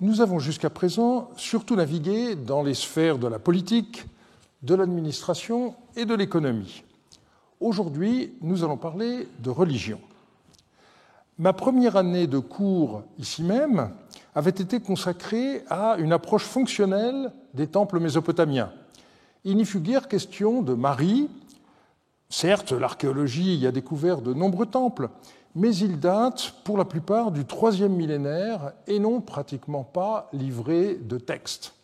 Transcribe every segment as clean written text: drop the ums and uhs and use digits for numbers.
Nous avons jusqu'à présent surtout navigué dans les sphères de la politique, de l'administration et de l'économie. Aujourd'hui, nous allons parler de religion. Ma première année de cours ici même avait été consacrée à une approche fonctionnelle des temples mésopotamiens. Il n'y fut guère question de Marie. Certes, l'archéologie y a découvert de nombreux temples, mais ils datent pour la plupart du IIIe millénaire et n'ont pratiquement pas livré de texte.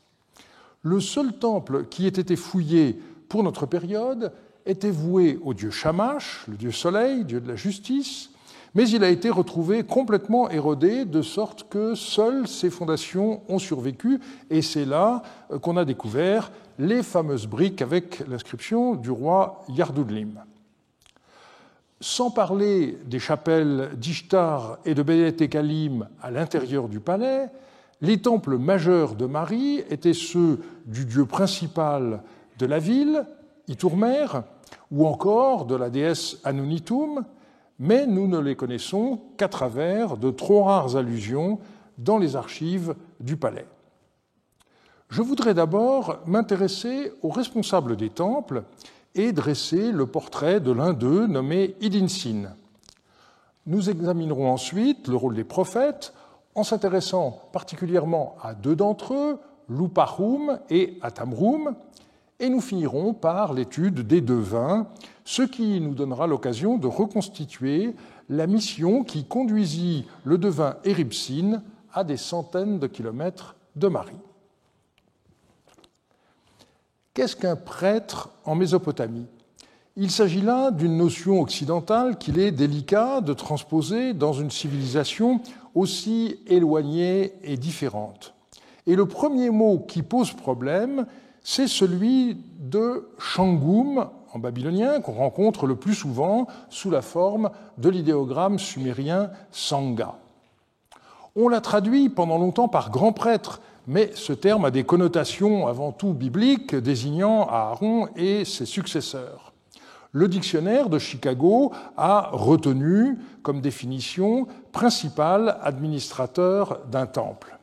Le seul temple qui ait été fouillé pour notre période était voué au dieu Shamash, le dieu soleil, dieu de la justice, mais il a été retrouvé complètement érodé, de sorte que seules ses fondations ont survécu, et c'est là qu'on a découvert les fameuses briques avec l'inscription du roi Yardoudlim. Sans parler des chapelles d'Ishtar et de Beth Ekalim à l'intérieur du palais, les temples majeurs de Marie étaient ceux du dieu principal de la ville, Itourmer, ou encore de la déesse Anunitum, mais nous ne les connaissons qu'à travers de trop rares allusions dans les archives du palais. Je voudrais d'abord m'intéresser aux responsables des temples et dresser le portrait de l'un d'eux nommé Idinsin. Nous examinerons ensuite le rôle des prophètes en s'intéressant particulièrement à deux d'entre eux, Luparum et Atamrum, et nous finirons par l'étude des devins, ce qui nous donnera l'occasion de reconstituer la mission qui conduisit le devin Éripsine à des centaines de kilomètres de Marie. Qu'est-ce qu'un prêtre en Mésopotamie ? Il s'agit là d'une notion occidentale qu'il est délicat de transposer dans une civilisation aussi éloignée et différente. Et le premier mot qui pose problème, c'est celui de Shangum, en babylonien, qu'on rencontre le plus souvent sous la forme de l'idéogramme sumérien Sanga. On l'a traduit pendant longtemps par grand prêtre, mais ce terme a des connotations avant tout bibliques, désignant Aaron et ses successeurs. Le dictionnaire de Chicago a retenu comme définition principal administrateur d'un temple.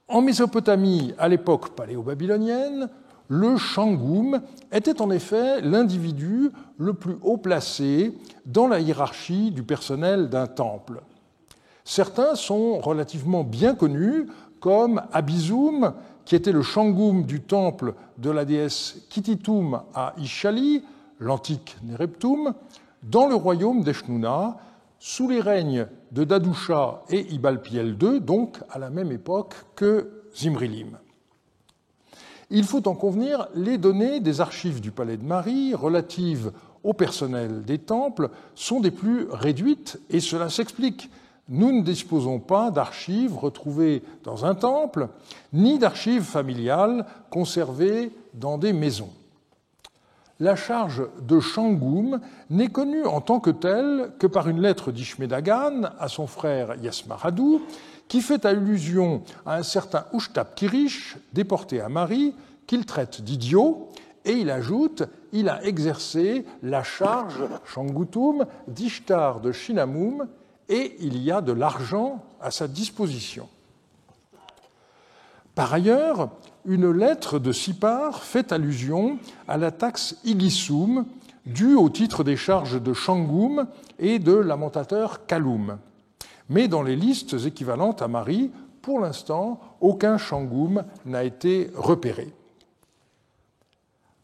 En Mésopotamie, à l'époque paléo-babylonienne, le Shangum était en effet l'individu le plus haut placé dans la hiérarchie du personnel d'un temple. Certains sont relativement bien connus, comme Abizum, qui était le Shangum du temple de la déesse Kititum à Ishali, l'antique Nereptum, dans le royaume d'Eshnuna, sous les règnes de Dadusha et Ibalpiel II, donc à la même époque que Zimrilim. Il faut en convenir, les données des archives du Palais de Marie relatives au personnel des temples sont des plus réduites, et cela s'explique. Nous ne disposons pas d'archives retrouvées dans un temple, ni d'archives familiales conservées dans des maisons. La charge de Shangum n'est connue en tant que telle que par une lettre d'Ishmedagan à son frère Yasmaradou, qui fait allusion à un certain Ushtap-Kirish, déporté à Marie, qu'il traite d'idiot, et il ajoute « il a exercé la charge Shangutum d'Ishtar de Shinamum, et il y a de l'argent à sa disposition ». Par ailleurs, une lettre de Sipar fait allusion à la taxe Igisum, due au titre des charges de Shangum et de lamentateur Kalum. Mais dans les listes équivalentes à Marie, pour l'instant, aucun Shangum n'a été repéré.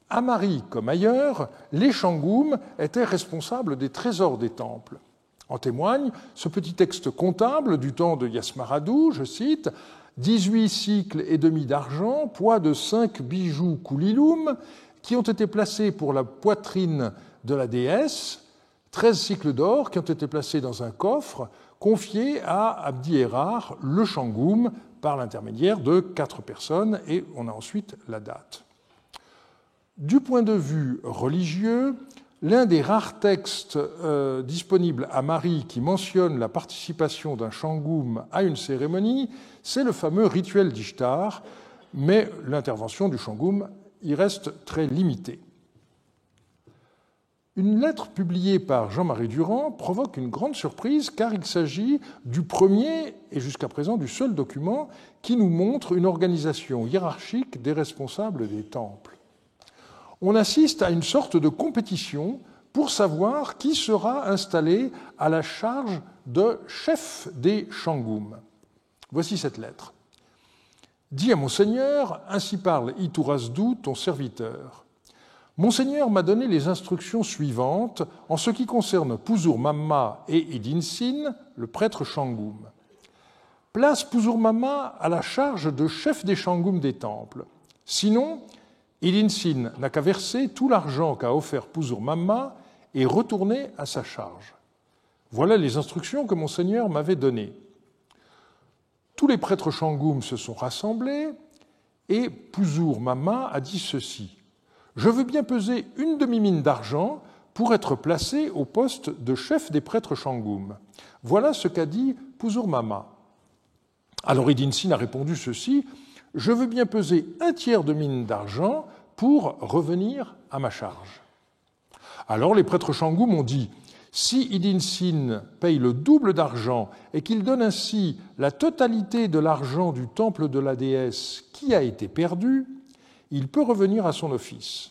À Marie comme ailleurs, les Shangum étaient responsables des trésors des temples. En témoigne ce petit texte comptable du temps de Yasmaradou, je cite, 18 cycles et demi d'argent, poids de 5 bijoux koulilum, qui ont été placés pour la poitrine de la déesse, 13 cycles d'or qui ont été placés dans un coffre, confié à Abdi-Hérar, le Shangum, par l'intermédiaire de 4 personnes, et on a ensuite la date. Du point de vue religieux, l'un des rares textes disponibles à Marie qui mentionne la participation d'un Shangum à une cérémonie, c'est le fameux rituel d'Ishtar, mais l'intervention du Shangum y reste très limitée. Une lettre publiée par Jean-Marie Durand provoque une grande surprise car il s'agit du premier et jusqu'à présent du seul document qui nous montre une organisation hiérarchique des responsables des temples. On assiste à une sorte de compétition pour savoir qui sera installé à la charge de chef des Shangoum. Voici cette lettre. « Dis à Monseigneur, ainsi parle Iturasdu, ton serviteur. Monseigneur m'a donné les instructions suivantes en ce qui concerne Puzur Mamma et Idinsin, le prêtre Shangoum. Place Puzur Mamma à la charge de chef des Shangoum des temples. Sinon, Idinsin n'a qu'à verser tout l'argent qu'a offert Puzur Mamma et retourner à sa charge. Voilà les instructions que Monseigneur m'avait données. Tous les prêtres Shangoum se sont rassemblés et Puzur Mamma a dit ceci. Je veux bien peser une demi-mine d'argent pour être placé au poste de chef des prêtres Shangoum. Voilà ce qu'a dit Puzur Mamma. Alors Idinsin a répondu ceci. Je veux bien peser un tiers de mine d'argent pour revenir à ma charge. Alors les prêtres Shangoum ont dit si Idinsin paye le double d'argent et qu'il donne ainsi la totalité de l'argent du temple de la déesse qui a été perdu, il peut revenir à son office.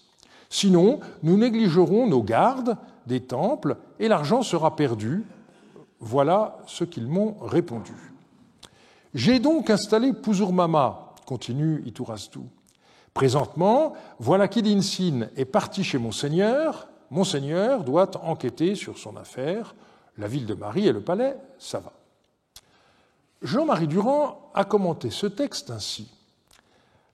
Sinon, nous négligerons nos gardes des temples et l'argent sera perdu. Voilà ce qu'ils m'ont répondu. J'ai donc installé Puzur Mamma, continue Iturasdu. Présentement, voilà qu'Idinsin est parti chez Monseigneur. Monseigneur doit enquêter sur son affaire. La ville de Marie et le palais, ça va. Jean-Marie Durand a commenté ce texte ainsi.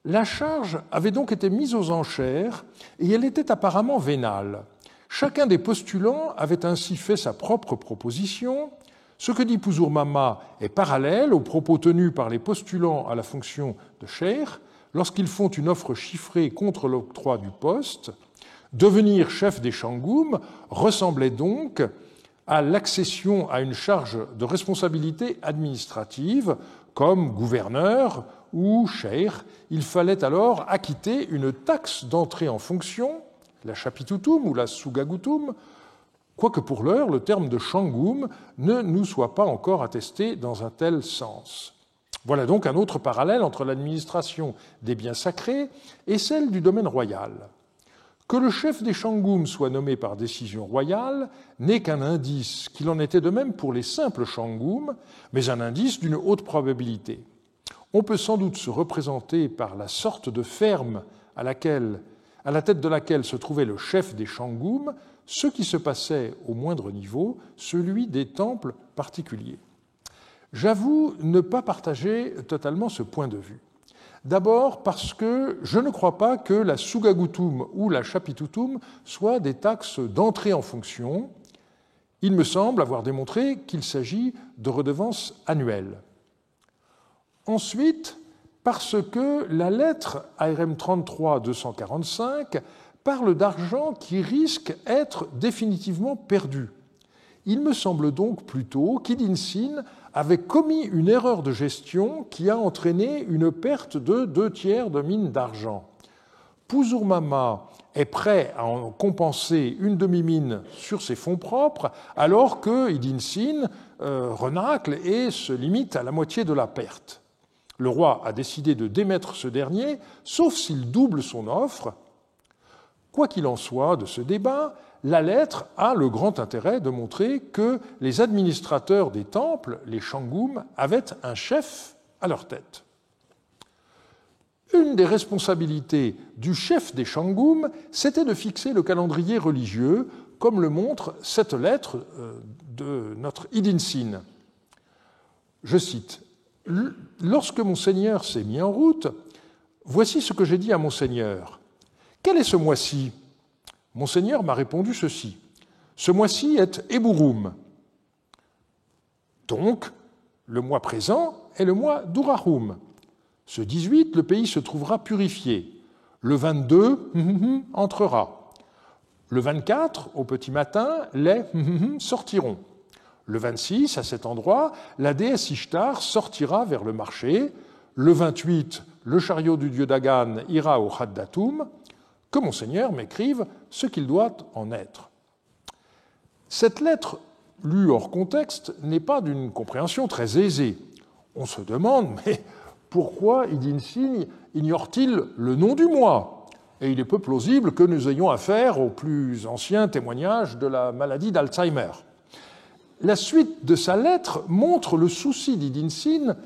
La charge avait donc été mise aux enchères et elle était apparemment vénale. Chacun des postulants avait ainsi fait sa propre proposition. Ce que dit Puzur Mamma est parallèle aux propos tenus par les postulants à la fonction de cheikh lorsqu'ils font une offre chiffrée contre l'octroi du poste. Devenir chef des Shangoum ressemblait donc à l'accession à une charge de responsabilité administrative comme gouverneur ou cheikh. Il fallait alors acquitter une taxe d'entrée en fonction, la chapitutum ou la sugagutum, quoique pour l'heure le terme de Shangoum ne nous soit pas encore attesté dans un tel sens. Voilà donc un autre parallèle entre l'administration des biens sacrés et celle du domaine royal. Que le chef des Shangoum soit nommé par décision royale n'est qu'un indice, qu'il en était de même pour les simples Shangoum, mais un indice d'une haute probabilité. On peut sans doute se représenter par la sorte de ferme à la tête de laquelle se trouvait le chef des Shangoum ce qui se passait au moindre niveau, celui des temples particuliers. J'avoue ne pas partager totalement ce point de vue. D'abord parce que je ne crois pas que la sugagutum ou la chapitutum soient des taxes d'entrée en fonction. Il me semble avoir démontré qu'il s'agit de redevances annuelles. Ensuite, parce que la lettre ARM 33-245 parle d'argent qui risque d'être définitivement perdu. Il me semble donc plutôt qu'Idinsin avait commis une erreur de gestion qui a entraîné une perte de 2/3 de mine d'argent. Puzur Mamma est prêt à en compenser une demi-mine sur ses fonds propres, alors que Idinsin renacle et se limite à la moitié de la perte. Le roi a décidé de démettre ce dernier, sauf s'il double son offre. Quoi qu'il en soit de ce débat, la lettre a le grand intérêt de montrer que les administrateurs des temples, les Shangoum, avaient un chef à leur tête. Une des responsabilités du chef des Shangoum, c'était de fixer le calendrier religieux, comme le montre cette lettre de notre Idinsin. Je cite, « Lorsque Monseigneur s'est mis en route, voici ce que j'ai dit à Monseigneur. Quel est ce mois-ci ? Monseigneur m'a répondu ceci. Ce mois-ci est Eburum. Donc, le mois présent est le mois d'Urahum. Ce 18, le pays se trouvera purifié. Le 22, entrera. Le 24, au petit matin, les sortiront. Le 26, à cet endroit, la déesse Ishtar sortira vers le marché. Le 28, le chariot du dieu Dagan ira au Haddatum. Que Monseigneur m'écrive ce qu'il doit en être. Cette lettre, lue hors contexte, n'est pas d'une compréhension très aisée. On se demande, mais pourquoi Idin Sin ignore-t-il le nom du mois? Et il est peu plausible que nous ayons affaire au plus ancien témoignage de la maladie d'Alzheimer. La suite de sa lettre montre le souci d'Idin Sin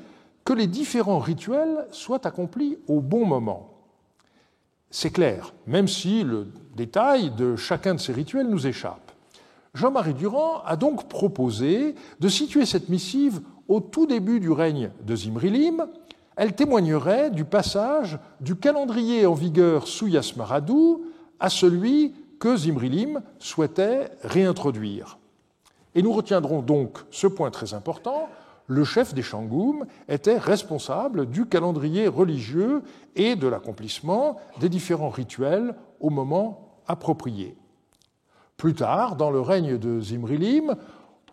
que les différents rituels soient accomplis au bon moment. C'est clair, même si le détail de chacun de ces rituels nous échappe. Jean-Marie Durand a donc proposé de situer cette missive au tout début du règne de Zimri-Lim. Elle témoignerait du passage du calendrier en vigueur sous Yasmaradou à celui que Zimri-Lim souhaitait réintroduire. Et nous retiendrons donc ce point très important: le chef des Shangoum était responsable du calendrier religieux et de l'accomplissement des différents rituels au moment approprié. Plus tard, dans le règne de Zimri-Lim,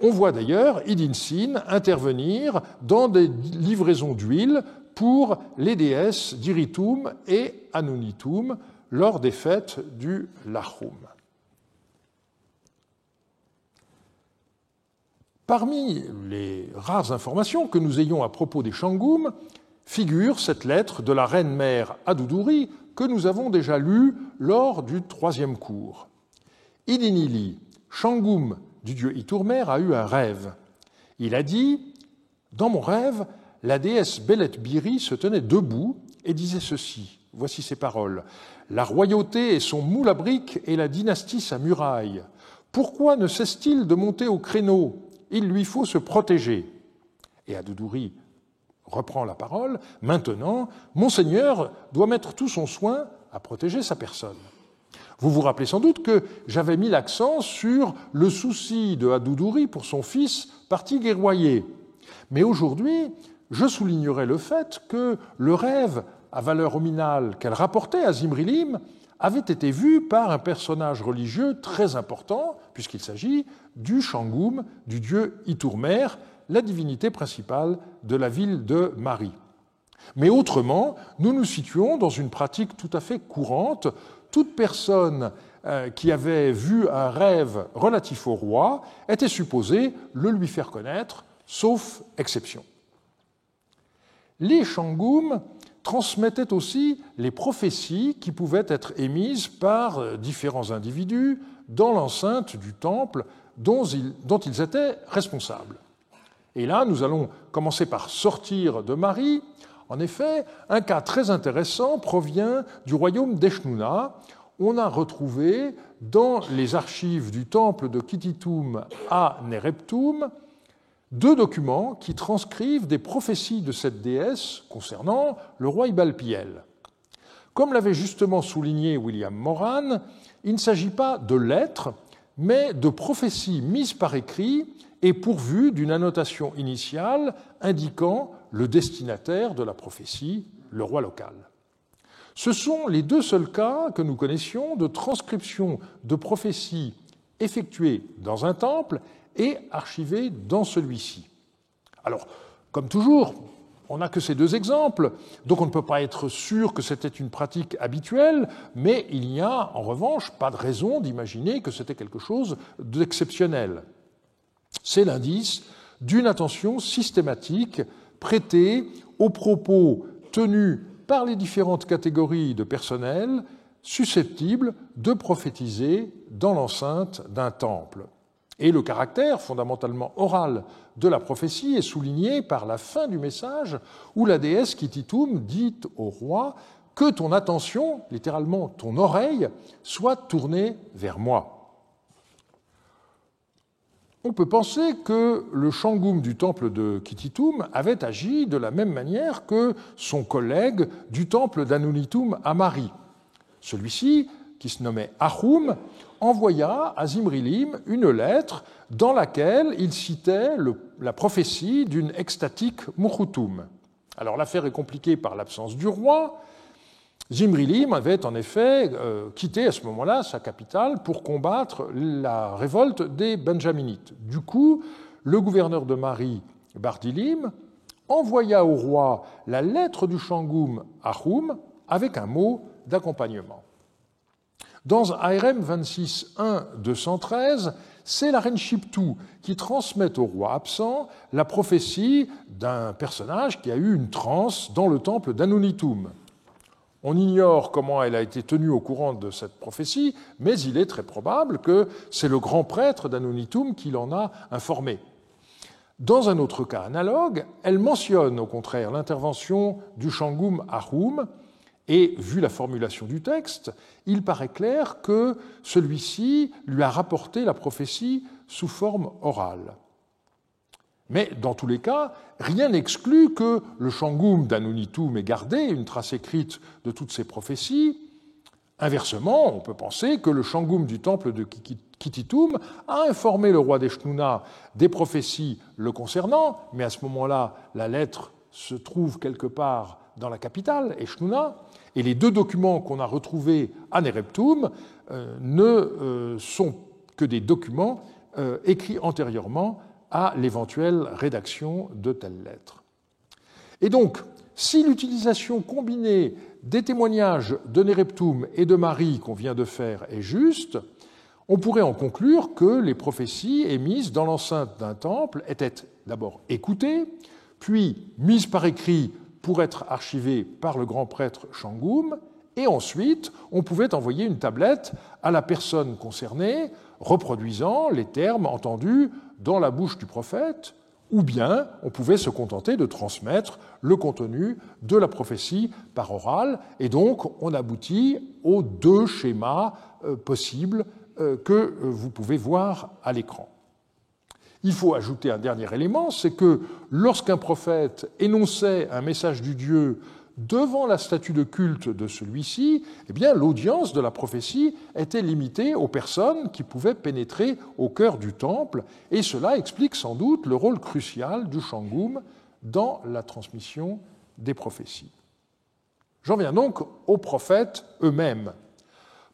on voit d'ailleurs Idin Sin intervenir dans des livraisons d'huile pour les déesses d'Iritum et Anunitum lors des fêtes du Lachum. Parmi les rares informations que nous ayons à propos des Shangoum figure cette lettre de la reine-mère Aduduri que nous avons déjà lue lors du troisième cours. Idinili, Shangoum du dieu Itourmer, a eu un rêve. Il a dit « Dans mon rêve, la déesse Belet Biri se tenait debout et disait ceci. Voici ses paroles. La royauté est son moule à briques et la dynastie sa muraille. Pourquoi ne cesse-t-il de monter au créneau? Il lui faut se protéger. » Et Aduduri reprend la parole. « Maintenant, Monseigneur doit mettre tout son soin à protéger sa personne. » Vous vous rappelez sans doute que j'avais mis l'accent sur le souci de Aduduri pour son fils parti guerroyer. Mais aujourd'hui, je soulignerai le fait que le rêve à valeur nominale qu'elle rapportait à Zimri-Lim avait été vu par un personnage religieux très important, puisqu'il s'agit du Shangoum, du dieu Itourmer, la divinité principale de la ville de Mari. Mais autrement, nous nous situons dans une pratique tout à fait courante. Toute personne qui avait vu un rêve relatif au roi était supposée le lui faire connaître, sauf exception. Les Shangoum transmettaient aussi les prophéties qui pouvaient être émises par différents individus dans l'enceinte du temple dont ils étaient responsables. Et là, nous allons commencer par sortir de Mari. En effet, un cas très intéressant provient du royaume d'Eshnuna. On a retrouvé dans les archives du temple de Kititum à Nereptum 2 documents qui transcrivent des prophéties de cette déesse concernant le roi Ibalpiel. Comme l'avait justement souligné William Moran, il ne s'agit pas de lettres, mais de prophéties mises par écrit et pourvues d'une annotation initiale indiquant le destinataire de la prophétie, le roi local. Ce sont les 2 seuls cas que nous connaissions de transcription de prophéties effectuées dans un temple et archivées dans celui-ci. Alors, comme toujours, on n'a que ces 2 exemples, donc on ne peut pas être sûr que c'était une pratique habituelle, mais il n'y a en revanche pas de raison d'imaginer que c'était quelque chose d'exceptionnel. C'est l'indice d'une attention systématique prêtée aux propos tenus par les différentes catégories de personnel susceptibles de prophétiser dans l'enceinte d'un temple. Et le caractère fondamentalement oral de la prophétie est souligné par la fin du message où la déesse Kititum dit au roi « Que ton attention, littéralement ton oreille, soit tournée vers moi ». On peut penser que le Shangoum du temple de Kititum avait agi de la même manière que son collègue du temple d'Anunitum à Mari. Celui-ci, qui se nommait Ahum, envoya à Zimri-Lim une lettre dans laquelle il citait la prophétie d'une extatique Mukhutum. Alors l'affaire est compliquée par l'absence du roi. Zimri-Lim avait en effet quitté à ce moment-là sa capitale pour combattre la révolte des Benjaminites. Du coup, le gouverneur de Mari, Bardilim, envoya au roi la lettre du Shangoum Ahum avec un mot d'accompagnement. Dans ARM 26.1.213, c'est la reine Shiptu qui transmet au roi absent la prophétie d'un personnage qui a eu une transe dans le temple d'Anunitum. On ignore comment elle a été tenue au courant de cette prophétie, mais il est très probable que c'est le grand prêtre d'Anunitum qui l'en a informé. Dans un autre cas analogue, elle mentionne au contraire l'intervention du Shangum Ahum, et vu la formulation du texte, il paraît clair que celui-ci lui a rapporté la prophétie sous forme orale. Mais dans tous les cas, rien n'exclut que le Shangum d'Anunitum ait gardé une trace écrite de toutes ces prophéties. Inversement, on peut penser que le Shangum du temple de Kititum a informé le roi d'Eshnuna des prophéties le concernant, mais à ce moment-là, la lettre se trouve quelque part dans la capitale, Eshnuna, et les deux documents qu'on a retrouvés à Nereptum ne sont que des documents écrits antérieurement à l'éventuelle rédaction de telles lettres. Et donc, si l'utilisation combinée des témoignages de Nereptum et de Marie qu'on vient de faire est juste, on pourrait en conclure que les prophéties émises dans l'enceinte d'un temple étaient d'abord écoutées, puis mises par écrit pour être archivées par le grand prêtre Shangum, et ensuite on pouvait envoyer une tablette à la personne concernée, reproduisant les termes entendus dans la bouche du prophète, ou bien on pouvait se contenter de transmettre le contenu de la prophétie par oral, et donc on aboutit aux deux schémas possibles que vous pouvez voir à l'écran. Il faut ajouter un dernier élément, c'est que lorsqu'un prophète énonçait un message du Dieu devant la statue de culte de celui-ci, eh bien, l'audience de la prophétie était limitée aux personnes qui pouvaient pénétrer au cœur du temple, et cela explique sans doute le rôle crucial du Shangum dans la transmission des prophéties. J'en viens donc aux prophètes eux-mêmes.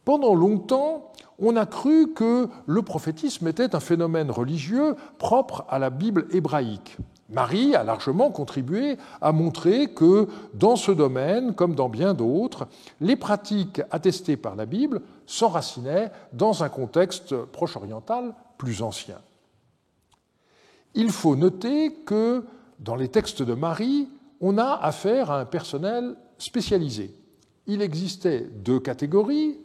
Pendant longtemps, on a cru que le prophétisme était un phénomène religieux propre à la Bible hébraïque. Marie a largement contribué à montrer que dans ce domaine, comme dans bien d'autres, les pratiques attestées par la Bible s'enracinaient dans un contexte proche-oriental plus ancien. Il faut noter que dans les textes de Marie, on a affaire à un personnel spécialisé. Il existait deux catégories,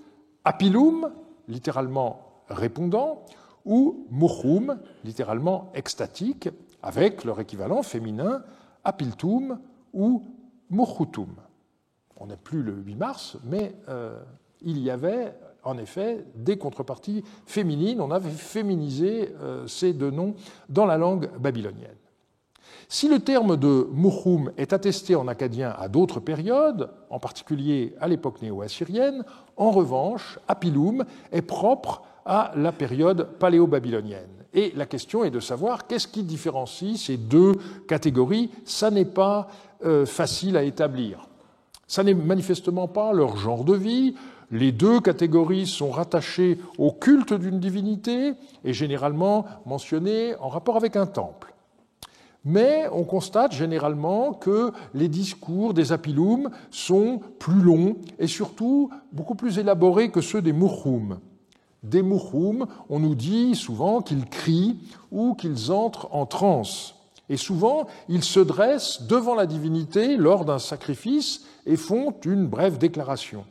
apilum, littéralement répondant, ou muchum, littéralement extatique, avec leur équivalent féminin apiltum ou muchutum. On n'est plus le 8 mars, mais il y avait en effet des contreparties féminines. On avait féminisé ces deux noms dans la langue babylonienne. Si le terme de muchum est attesté en akkadien à d'autres périodes, en particulier à l'époque néo-assyrienne, en revanche, apilum est propre à la période paléo-babylonienne. Et la question est de savoir qu'est-ce qui différencie ces deux catégories. Ça n'est pas facile à établir. Ça n'est manifestement pas leur genre de vie. Les deux catégories sont rattachées au culte d'une divinité et généralement mentionnées en rapport avec un temple. Mais on constate généralement que les discours des apilum sont plus longs et surtout beaucoup plus élaborés que ceux des muchum. Des muchum, on nous dit souvent qu'ils crient ou qu'ils entrent en transe. Et souvent, ils se dressent devant la divinité lors d'un sacrifice et font une brève déclaration.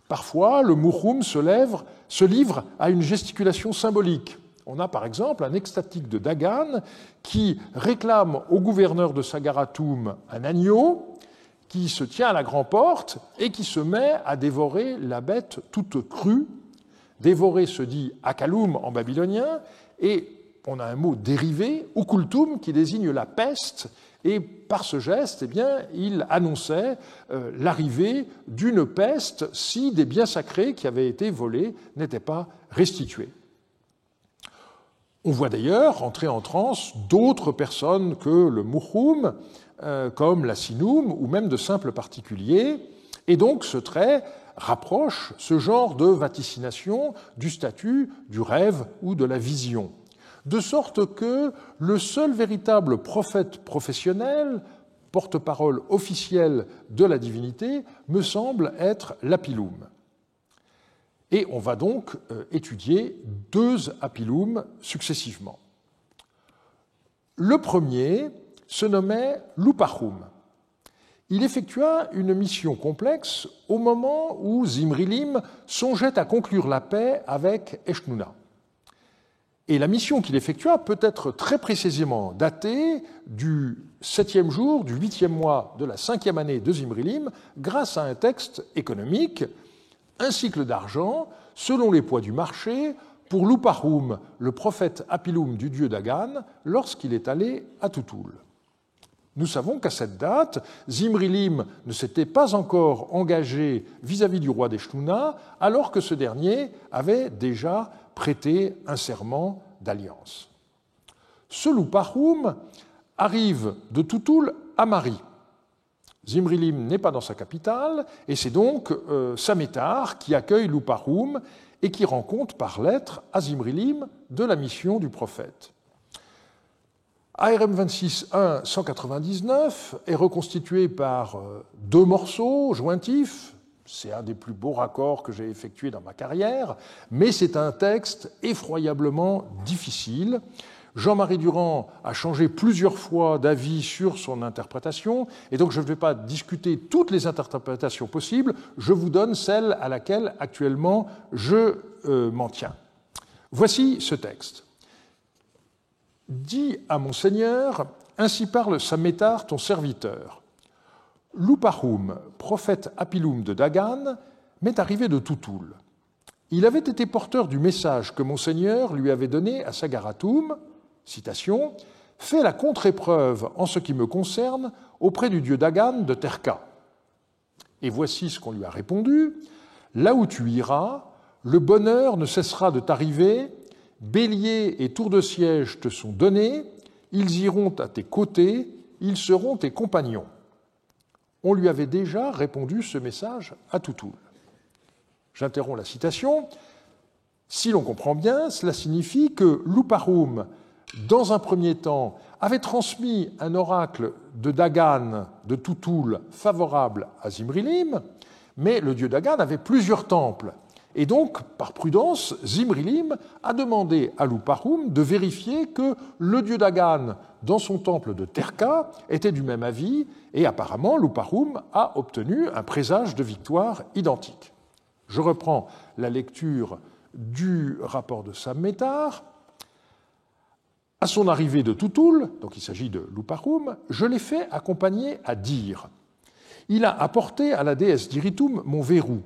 Parfois, le muchum se livre à une gesticulation symbolique. On a par exemple un extatique de Dagan qui réclame au gouverneur de Sagaratum un agneau qui se tient à la grande porte et qui se met à dévorer la bête toute crue. Dévorer se dit akalum en babylonien, et on a un mot dérivé, ukultum, qui désigne la peste, et par ce geste, eh bien, il annonçait l'arrivée d'une peste si des biens sacrés qui avaient été volés n'étaient pas restitués. On voit d'ailleurs entrer en transe d'autres personnes que le muchum, comme la sinum, ou même de simples particuliers, et donc ce trait rapproche ce genre de vaticination du statut du rêve ou de la vision. De sorte que le seul véritable prophète professionnel, porte-parole officiel de la divinité, me semble être l'apilum. Et on va donc étudier 2 apilum successivement. Le premier se nommait Luparum. Il effectua une mission complexe au moment où Zimrilim songeait à conclure la paix avec Eshnouna. Et la mission qu'il effectua peut être très précisément datée du 7e jour, du 8e mois de la 5e année de Zimrilim, grâce à un texte économique, un cycle d'argent, selon les poids du marché, pour Luparum, le prophète apilum du dieu Dagan, lorsqu'il est allé à Toutoul. Nous savons qu'à cette date, Zimrilim ne s'était pas encore engagé vis-à-vis du roi d'Eshnouna, alors que ce dernier avait déjà prêté un serment d'alliance. Ce Luparum arrive de Toutoul à Mari. Zimrilim n'est pas dans sa capitale, et c'est donc Samétar qui accueille Luparum et qui rend compte par lettre à Zimrilim de la mission du prophète. ARM 26.1 199 est reconstitué par 2 morceaux jointifs. C'est un des plus beaux raccords que j'ai effectués dans ma carrière, mais c'est un texte effroyablement difficile. Jean-Marie Durand a changé plusieurs fois d'avis sur son interprétation, et donc je ne vais pas discuter toutes les interprétations possibles, je vous donne celle à laquelle actuellement je m'en tiens. Voici ce texte. « Dis à mon Seigneur, ainsi parle Samétar, ton serviteur. Luparum, prophète apilum de Dagan, m'est arrivé de Toutoul. Il avait été porteur du message que mon Seigneur lui avait donné à Sagaratum, citation, « Fais la contre-épreuve en ce qui me concerne auprès du dieu Dagan de Terka. » Et voici ce qu'on lui a répondu. « Là où tu iras, le bonheur ne cessera de t'arriver, bélier et tour de siège te sont donnés, ils iront à tes côtés, ils seront tes compagnons. » On lui avait déjà répondu ce message à Toutoul. J'interromps la citation. Si l'on comprend bien, cela signifie que Luparum, dans un premier temps, avait transmis un oracle de Dagan, de Toutoul, favorable à Zimrilim, mais le dieu Dagan avait plusieurs temples. Et donc, par prudence, Zimrilim a demandé à Luparum de vérifier que le dieu Dagan, dans son temple de Terka, était du même avis, et apparemment, Luparum a obtenu un présage de victoire identique. Je reprends la lecture du rapport de Samétar. À son arrivée de Toutoul, donc il s'agit de Luparum, je l'ai fait accompagner à Dir. Il a apporté à la déesse d'Iritum mon verrou.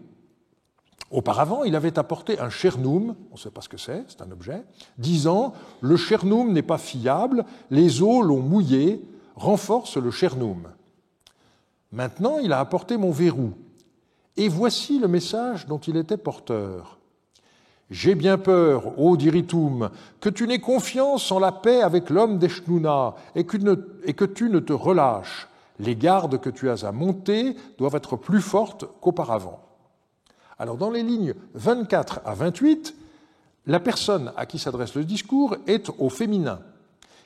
Auparavant, il avait apporté un chernum, on ne sait pas ce que c'est un objet, disant « Le chernum n'est pas fiable, les eaux l'ont mouillé, renforce le chernum. » Maintenant, il a apporté mon verrou. Et voici le message dont il était porteur. « J'ai bien peur, ô Diritum, que tu n'aies confiance en la paix avec l'homme d'Eshnouna et que tu ne te relâches. Les gardes que tu as à monter doivent être plus fortes qu'auparavant. » Alors, dans les lignes 24 à 28, la personne à qui s'adresse le discours est au féminin.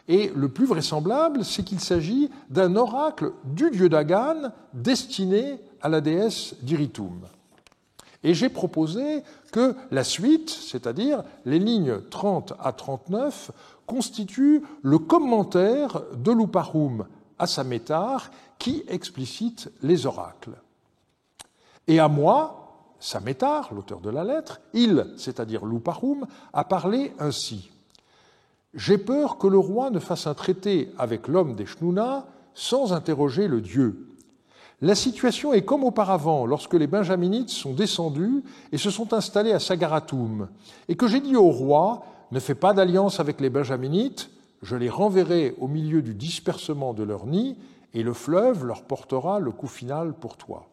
Et le plus vraisemblable, c'est qu'il s'agit d'un oracle du dieu Dagan destiné à la déesse d'Iritum. Et j'ai proposé que la suite, c'est-à-dire les lignes 30 à 39, constitue le commentaire de Luparum à Samétar qui explicite les oracles. Et à moi, Samétar, l'auteur de la lettre, il, c'est-à-dire Luparum, a parlé ainsi. « J'ai peur que le roi ne fasse un traité avec l'homme d'Eshnouna sans interroger le dieu. La situation est comme auparavant, lorsque les Benjaminites sont descendus et se sont installés à Sagaratum, et que j'ai dit au roi, ne fais pas d'alliance avec les Benjaminites, je les renverrai au milieu du dispersement de leur nid, et le fleuve leur portera le coup final pour toi.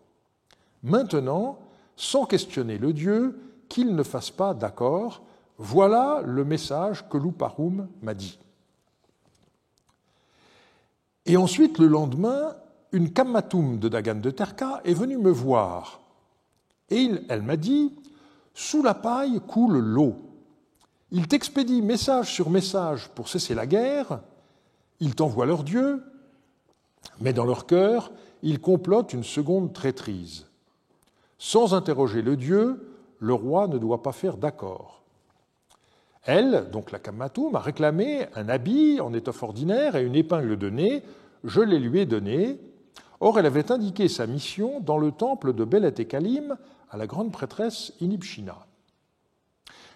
Maintenant, sans questionner le Dieu, qu'il ne fasse pas d'accord, voilà le message que Luparum m'a dit. » Et ensuite, le lendemain, une Kammatum de Dagan de Terka est venue me voir. Et elle m'a dit, « Sous la paille coule l'eau. Ils t'expédient message sur message pour cesser la guerre, ils t'envoient leur Dieu, mais dans leur cœur, ils complotent une seconde traîtrise. Sans interroger le Dieu, le roi ne doit pas faire d'accord. Elle, donc la Kammatum, a réclamé un habit en étoffe ordinaire et une épingle de nez. Je les lui ai donnés. Or, elle avait indiqué sa mission dans le temple de Belet et Kalim à la grande prêtresse Inibshina.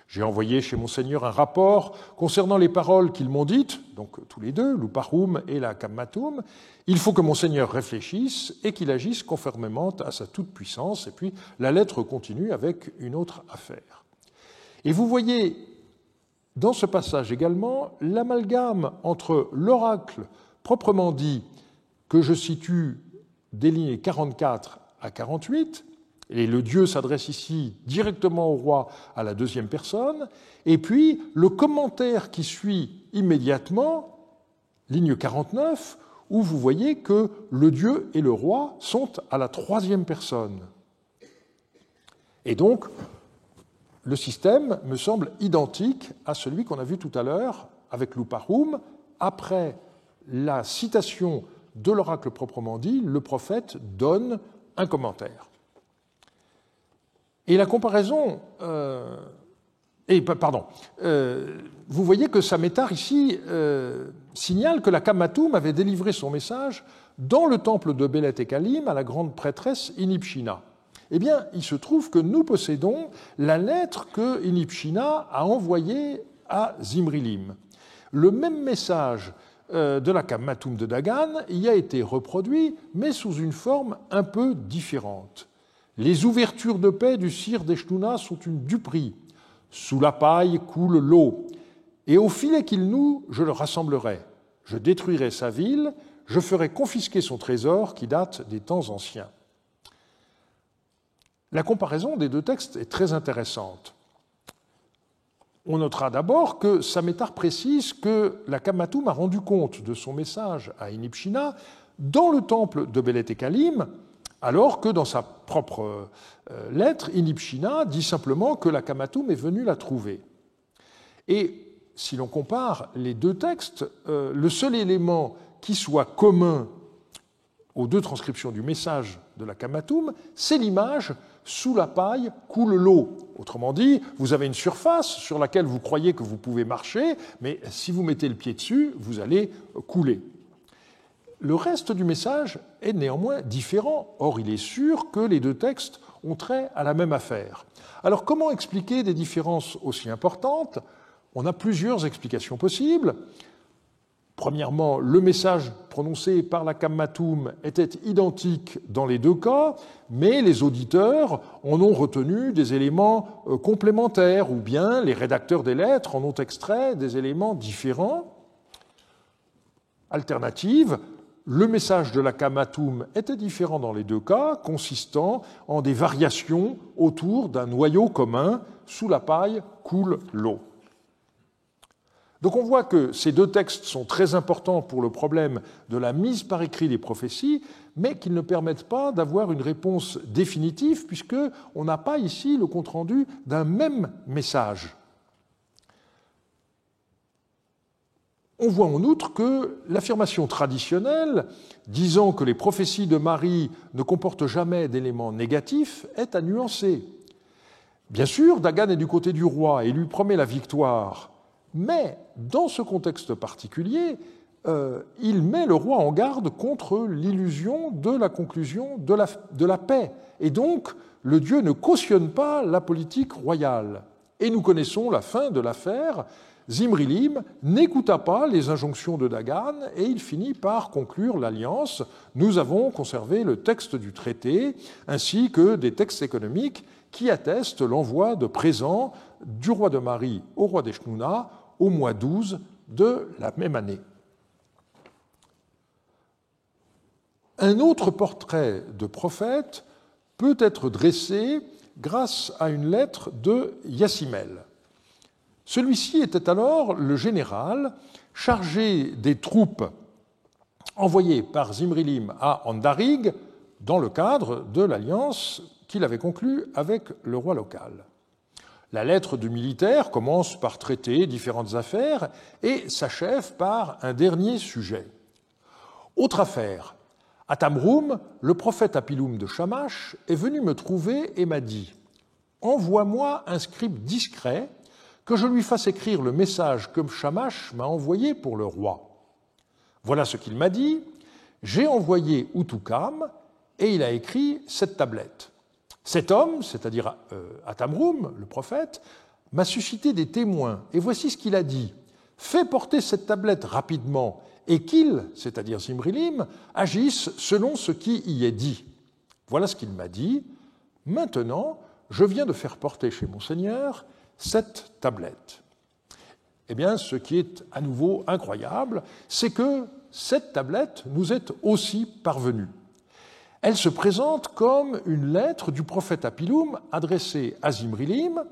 J'ai envoyé chez Monseigneur un rapport concernant les paroles qu'ils m'ont dites, donc tous les deux, l'Uparum et la Kammatum. Il faut que Monseigneur réfléchisse et qu'il agisse conformément à sa toute-puissance. Et puis la lettre continue avec une autre affaire. Et vous voyez dans ce passage également l'amalgame entre l'oracle proprement dit, que je situe des lignes 44 à 48, et le Dieu s'adresse ici directement au roi à la deuxième personne, et puis le commentaire qui suit immédiatement, ligne 49, où vous voyez que le Dieu et le roi sont à la troisième personne. Et donc, le système me semble identique à celui qu'on a vu tout à l'heure avec l'Uparum. Après la citation de l'oracle proprement dit, le prophète donne un commentaire. Et la comparaison... vous voyez que Samétar ici signale que la Kammatum avait délivré son message dans le temple de Belet et Kalim à la grande prêtresse Inibshina. Eh bien, il se trouve que nous possédons la lettre que Inibshina a envoyée à Zimrilim. Le même message de la Kammatum de Dagan y a été reproduit, mais sous une forme un peu différente. Les ouvertures de paix du sire d'Eshtuna sont une duperie. Sous la paille coule l'eau. Et au filet qu'il noue, je le rassemblerai. Je détruirai sa ville, je ferai confisquer son trésor qui date des temps anciens. La comparaison des deux textes est très intéressante. On notera d'abord que Samétar précise que la Kammatum a rendu compte de son message à Inibshina dans le temple de Belet et Kalim, alors que dans sa propre lettre, Inibshina dit simplement que la Kammatum est venue la trouver. Et si l'on compare les deux textes, le seul élément qui soit commun aux deux transcriptions du message de la Kammatum, c'est l'image « sous la paille coule l'eau ». Autrement dit, vous avez une surface sur laquelle vous croyez que vous pouvez marcher, mais si vous mettez le pied dessus, vous allez couler. Le reste du message est néanmoins différent. Or, il est sûr que les deux textes ont trait à la même affaire. Alors, comment expliquer des différences aussi importantes ? On a plusieurs explications possibles. Premièrement, le message prononcé par la Kammatum était identique dans les deux cas, mais les auditeurs en ont retenu des éléments complémentaires, ou bien les rédacteurs des lettres en ont extrait des éléments différents. Alternative, le message de la Kammatum était différent dans les deux cas, consistant en des variations autour d'un noyau commun, sous la paille coule l'eau. Donc on voit que ces deux textes sont très importants pour le problème de la mise par écrit des prophéties, mais qu'ils ne permettent pas d'avoir une réponse définitive, puisqu'on n'a pas ici le compte-rendu d'un même message. On voit en outre que l'affirmation traditionnelle, disant que les prophéties de Marie ne comportent jamais d'éléments négatifs, est à nuancer. Bien sûr, Dagan est du côté du roi et lui promet la victoire, mais dans ce contexte particulier, il met le roi en garde contre l'illusion de la conclusion de la paix. Et donc, le Dieu ne cautionne pas la politique royale. Et nous connaissons la fin de l'affaire. Zimrilim n'écouta pas les injonctions de Dagan et il finit par conclure l'alliance. Nous avons conservé le texte du traité ainsi que des textes économiques qui attestent l'envoi de présents du roi de Marie au roi d'Eshtuna au mois 12 de la même année. Un autre portrait de prophète peut être dressé grâce à une lettre de Yassimel. Celui-ci était alors le général chargé des troupes envoyées par Zimrilim à Andarig dans le cadre de l'alliance qu'il avait conclue avec le roi local. La lettre du militaire commence par traiter différentes affaires et s'achève par un dernier sujet. Autre affaire, à Tamroum, le prophète Apilum de Shamash est venu me trouver et m'a dit envoie-moi un scribe discret, que je lui fasse écrire le message que Shamash m'a envoyé pour le roi. Voilà ce qu'il m'a dit. J'ai envoyé Utukam et il a écrit cette tablette. Cet homme, c'est-à-dire Atamrum, le prophète, m'a suscité des témoins et voici ce qu'il a dit. Fais porter cette tablette rapidement et qu'il, c'est-à-dire Zimrilim, agisse selon ce qui y est dit. Voilà ce qu'il m'a dit. Maintenant, je viens de faire porter chez mon Seigneur cette tablette. Eh bien, ce qui est à nouveau incroyable, c'est que cette tablette nous est aussi parvenue. Elle se présente comme une lettre du prophète Apilum adressée à Zimrilim,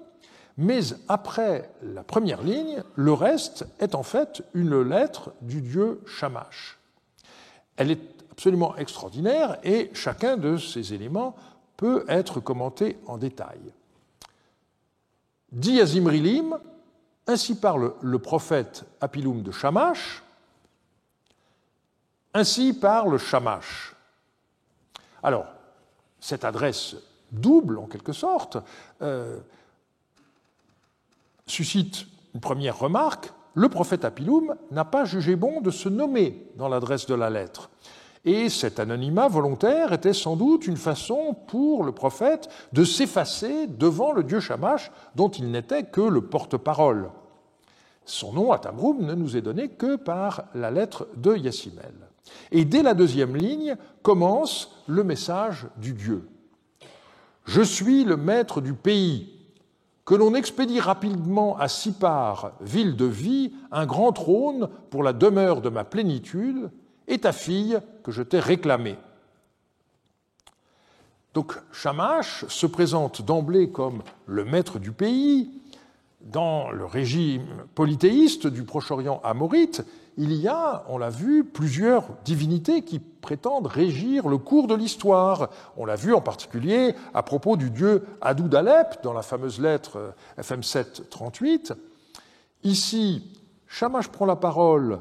mais après la première ligne, le reste est en fait une lettre du dieu Shamash. Elle est absolument extraordinaire et chacun de ces éléments peut être commenté en détail. Dit à Zimrilim, ainsi parle le prophète Apilum de Shamash, ainsi parle Shamash. Alors, cette adresse double, en quelque sorte, suscite une première remarque. Le prophète Apilum n'a pas jugé bon de se nommer dans l'adresse de la lettre. Et cet anonymat volontaire était sans doute une façon pour le prophète de s'effacer devant le dieu Shamash, dont il n'était que le porte-parole. Son nom, Atamrum, ne nous est donné que par la lettre de Yassimel. Et dès la deuxième ligne commence le message du dieu. « Je suis le maître du pays. Que l'on expédie rapidement à Sipar, ville de vie, un grand trône pour la demeure de ma plénitude, et ta fille que je t'ai réclamée. » Donc Shamash se présente d'emblée comme le maître du pays. Dans le régime polythéiste du Proche-Orient amorite, il y a, on l'a vu, plusieurs divinités qui prétendent régir le cours de l'histoire. On l'a vu en particulier à propos du dieu Adou d'Alep dans la fameuse lettre FM7 38. Ici, Shamash prend la parole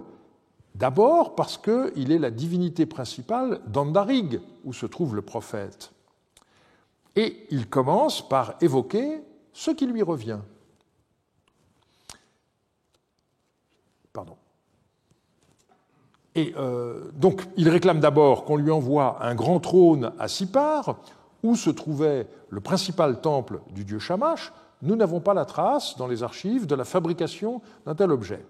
d'abord parce qu'il est la divinité principale d'Andarig, où se trouve le prophète. Et il commence par évoquer ce qui lui revient. Pardon. Et donc, il réclame d'abord qu'on lui envoie un grand trône à Sipar, où se trouvait le principal temple du dieu Shamash. Nous n'avons pas la trace dans les archives de la fabrication d'un tel objet.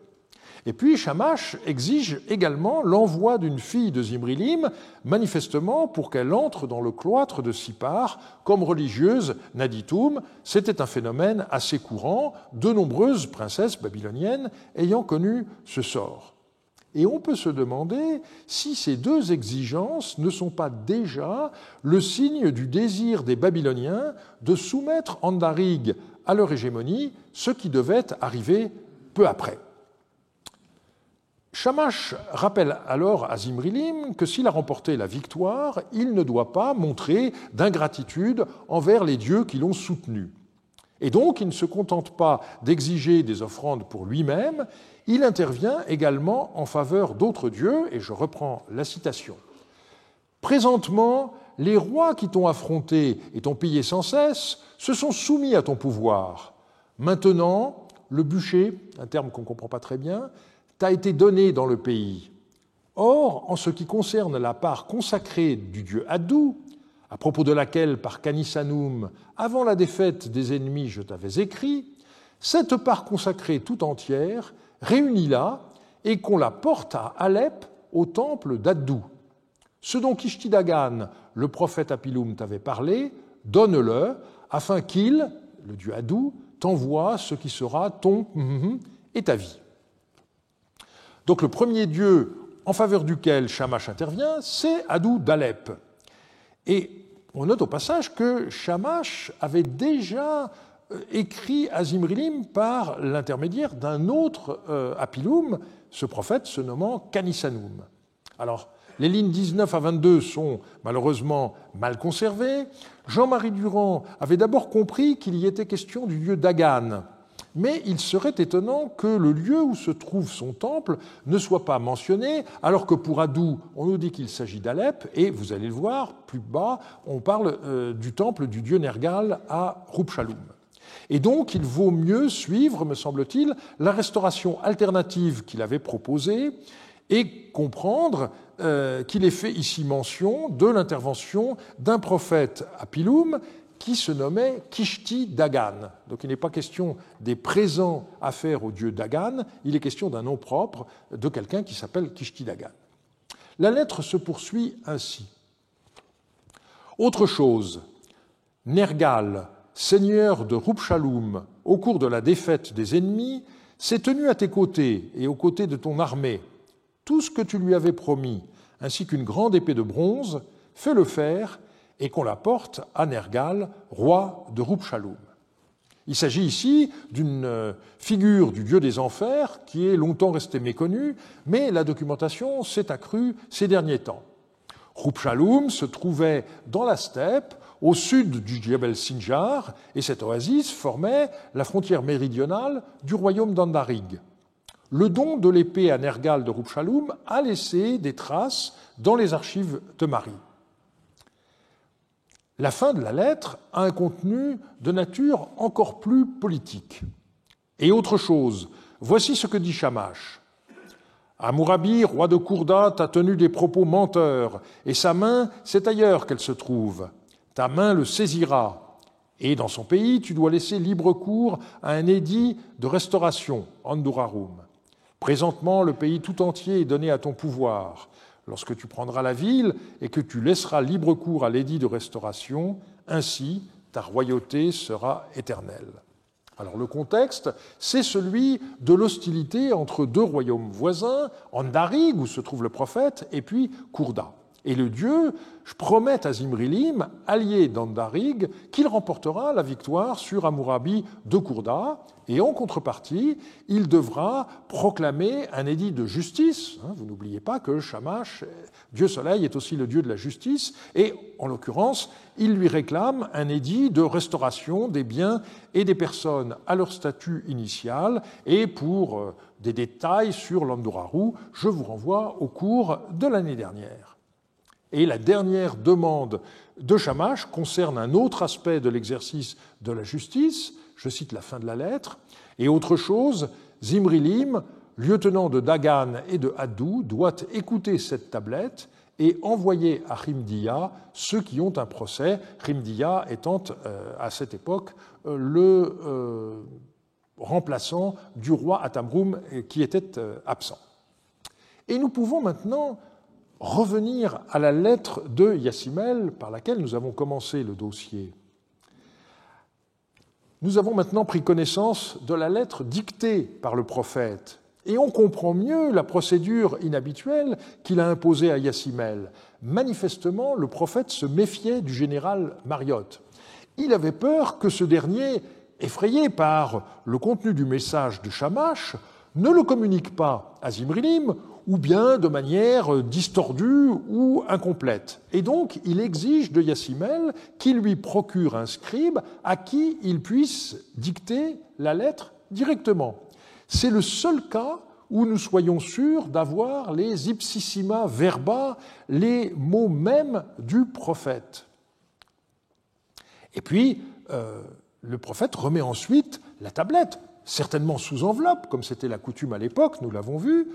Et puis Shamash exige également l'envoi d'une fille de Zimrilim, manifestement pour qu'elle entre dans le cloître de Sipar comme religieuse Naditum. C'était un phénomène assez courant, de nombreuses princesses babyloniennes ayant connu ce sort. Et on peut se demander si ces deux exigences ne sont pas déjà le signe du désir des Babyloniens de soumettre Andarig à leur hégémonie, ce qui devait arriver peu après. Shamash rappelle alors à Zimrilim que s'il a remporté la victoire, il ne doit pas montrer d'ingratitude envers les dieux qui l'ont soutenu. Et donc, il ne se contente pas d'exiger des offrandes pour lui-même, il intervient également en faveur d'autres dieux, et je reprends la citation. « Présentement, les rois qui t'ont affronté et t'ont pillé sans cesse se sont soumis à ton pouvoir. Maintenant, le bûcher, un terme qu'on ne comprend pas très bien, t'a été donné dans le pays. Or, en ce qui concerne la part consacrée du dieu Adou, à propos de laquelle, par Kanisanoum, avant la défaite des ennemis, je t'avais écrit, cette part consacrée tout entière, réunis-la et qu'on la porte à Alep au temple d'Adou. Ce dont Kishtidagan, le prophète Apilum, t'avait parlé, donne-le, afin qu'il, le dieu Adou, t'envoie ce qui sera ton et ta vie. » Donc le premier dieu en faveur duquel Shamash intervient, c'est Adou d'Alep. Et on note au passage que Shamash avait déjà écrit à Zimrilim par l'intermédiaire d'un autre Apilum, ce prophète se nommant Kanisanoum. Alors, les lignes 19 à 22 sont malheureusement mal conservées. Jean-Marie Durand avait d'abord compris qu'il y était question du dieu Dagan, Mais il serait étonnant que le lieu où se trouve son temple ne soit pas mentionné, alors que pour Adou, on nous dit qu'il s'agit d'Alep, et vous allez le voir, plus bas, on parle du temple du dieu Nergal à Rupshaloum. Et donc, il vaut mieux suivre, me semble-t-il, la restauration alternative qu'il avait proposée et comprendre qu'il est fait ici mention de l'intervention d'un prophète à Piloum qui se nommait Kishti Dagan. Donc il n'est pas question des présents à faire au dieu Dagan, il est question d'un nom propre de quelqu'un qui s'appelle Kishti Dagan. La lettre se poursuit ainsi. Autre chose, Nergal, seigneur de Rupshaloum, au cours de la défaite des ennemis, s'est tenu à tes côtés et aux côtés de ton armée. Tout ce que tu lui avais promis, ainsi qu'une grande épée de bronze, fais-le faire et qu'on la porte à Nergal, roi de Rupshaloum. Il s'agit ici d'une figure du dieu des enfers qui est longtemps restée méconnue, mais la documentation s'est accrue ces derniers temps. Rupshaloum se trouvait dans la steppe, au sud du Djebel Sinjar, et cette oasis formait la frontière méridionale du royaume d'Andarig. Le don de l'épée à Nergal de Rupshaloum a laissé des traces dans les archives de Marie. La fin de la lettre a un contenu de nature encore plus politique. Et autre chose, voici ce que dit Shamash. Hammurabi, roi de Kourda, t'a tenu des propos menteurs, et sa main, c'est ailleurs qu'elle se trouve. Ta main le saisira, et dans son pays, tu dois laisser libre cours à un édit de restauration, Andurarum. Présentement, le pays tout entier est donné à ton pouvoir. Lorsque tu prendras la ville et que tu laisseras libre cours à l'édit de restauration, ainsi ta royauté sera éternelle. Alors le contexte, c'est celui de l'hostilité entre deux royaumes voisins, Andarig, où se trouve le prophète, et puis Kourda. Et le dieu promet à Zimrilim, allié d'Andarig, qu'il remportera la victoire sur Hammurabi de Kourda, et en contrepartie, il devra proclamer un édit de justice. Vous n'oubliez pas que Shamash, Dieu Soleil, est aussi le dieu de la justice, et en l'occurrence, il lui réclame un édit de restauration des biens et des personnes à leur statut initial, et pour des détails sur l'Anduraru, je vous renvoie au cours de l'année dernière. Et la dernière demande de Shamash concerne un autre aspect de l'exercice de la justice, je cite la fin de la lettre, et autre chose, Zimrilim, lieutenant de Dagan et de Haddou, doit écouter cette tablette et envoyer à Rimdiya ceux qui ont un procès, Rimdiya étant à cette époque le remplaçant du roi Atamrum qui était absent. Et nous pouvons maintenant revenir à la lettre de Yassimel par laquelle nous avons commencé le dossier. Nous avons maintenant pris connaissance de la lettre dictée par le prophète et on comprend mieux la procédure inhabituelle qu'il a imposée à Yassimel. Manifestement, le prophète se méfiait du général Mariotte. Il avait peur que ce dernier, effrayé par le contenu du message de Shamash, ne le communique pas à Zimrilim, ou bien de manière distordue ou incomplète. Et donc, il exige de Yassimel qu'il lui procure un scribe à qui il puisse dicter la lettre directement. C'est le seul cas où nous soyons sûrs d'avoir les ipsissima verba, les mots mêmes du prophète. Et puis, le prophète remet ensuite la tablette, certainement sous enveloppe, comme c'était la coutume à l'époque, nous l'avons vu,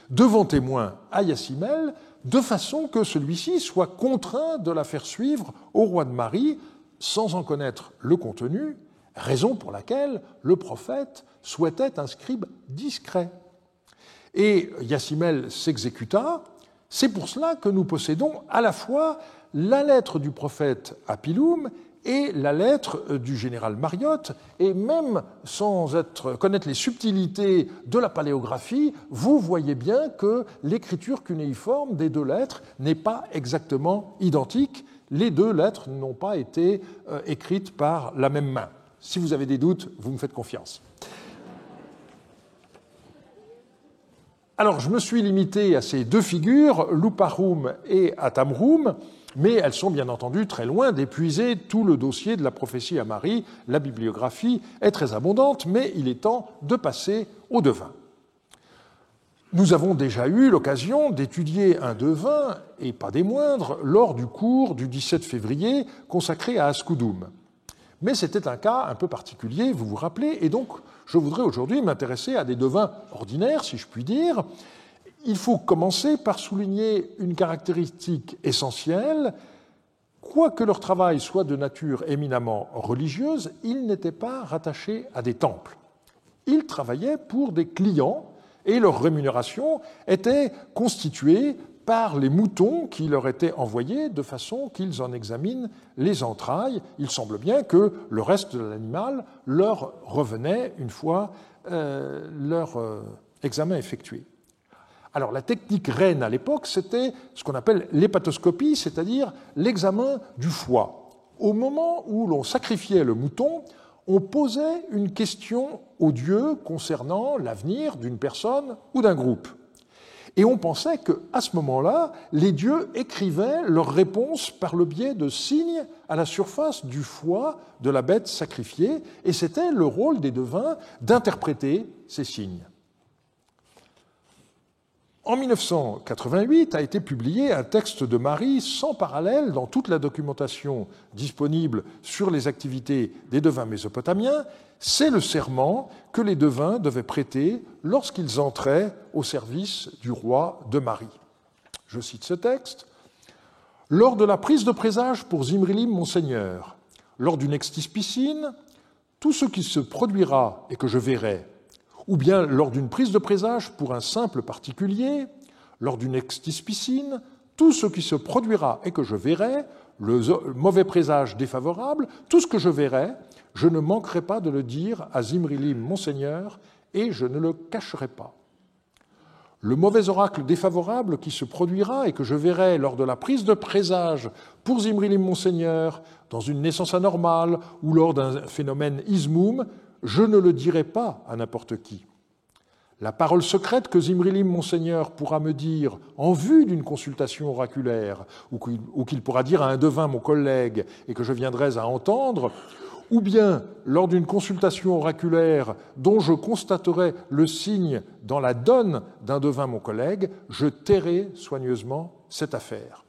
devant témoin à Yassimel, de façon que celui-ci soit contraint de la faire suivre au roi de Marie, sans en connaître le contenu, raison pour laquelle le prophète souhaitait un scribe discret. Et Yassimel s'exécuta. C'est pour cela que nous possédons à la fois la lettre du prophète à Piloum et la lettre du général Mariotte, et même sans connaître les subtilités de la paléographie, vous voyez bien que l'écriture cunéiforme des deux lettres n'est pas exactement identique. Les deux lettres n'ont pas été écrites par la même main. Si vous avez des doutes, vous me faites confiance. Alors, je me suis limité à ces deux figures, Luparum et Atamrum. mais elles sont bien entendu très loin d'épuiser tout le dossier de la prophétie à Marie. La bibliographie est très abondante, mais il est temps de passer au devin. Nous avons déjà eu l'occasion d'étudier un devin, et pas des moindres, lors du cours du 17 février consacré à Ascudum. Mais c'était un cas un peu particulier, vous vous rappelez, et donc je voudrais aujourd'hui m'intéresser à des devins ordinaires, si je puis dire. Il faut commencer par souligner une caractéristique essentielle. Quoique leur travail soit de nature éminemment religieuse, ils n'étaient pas rattachés à des temples. Ils travaillaient pour des clients, et leur rémunération était constituée par les moutons qui leur étaient envoyés de façon qu'ils en examinent les entrailles. Il semble bien que le reste de l'animal leur revenait une fois leur examen effectué. Alors la technique reine à l'époque, c'était ce qu'on appelle l'hépatoscopie, c'est-à-dire l'examen du foie. Au moment où l'on sacrifiait le mouton, on posait une question aux dieux concernant l'avenir d'une personne ou d'un groupe. Et on pensait qu'à ce moment-là, les dieux écrivaient leurs réponses par le biais de signes à la surface du foie de la bête sacrifiée, et c'était le rôle des devins d'interpréter ces signes. En 1988 a été publié un texte de Marie sans parallèle dans toute la documentation disponible sur les activités des devins mésopotamiens. C'est le serment que les devins devaient prêter lorsqu'ils entraient au service du roi de Marie. Je cite ce texte. « Lors de la prise de présage pour Zimrilim, mon Seigneur, lors d'une extispicine, tout ce qui se produira et que je verrai, ou bien lors d'une prise de présage pour un simple particulier, lors d'une extispicine, tout ce qui se produira et que je verrai, le mauvais présage défavorable, tout ce que je verrai, je ne manquerai pas de le dire à Zimrilim, mon Seigneur, et je ne le cacherai pas. Le mauvais oracle défavorable qui se produira et que je verrai lors de la prise de présage pour Zimrilim, mon Seigneur, dans une naissance anormale ou lors d'un phénomène ismoum, je ne le dirai pas à n'importe qui. La parole secrète que Zimrilim, mon Seigneur, pourra me dire en vue d'une consultation oraculaire, ou qu'il pourra dire à un devin, mon collègue, et que je viendrai à entendre, ou bien lors d'une consultation oraculaire dont je constaterai le signe dans la donne d'un devin, mon collègue, je tairai soigneusement cette affaire.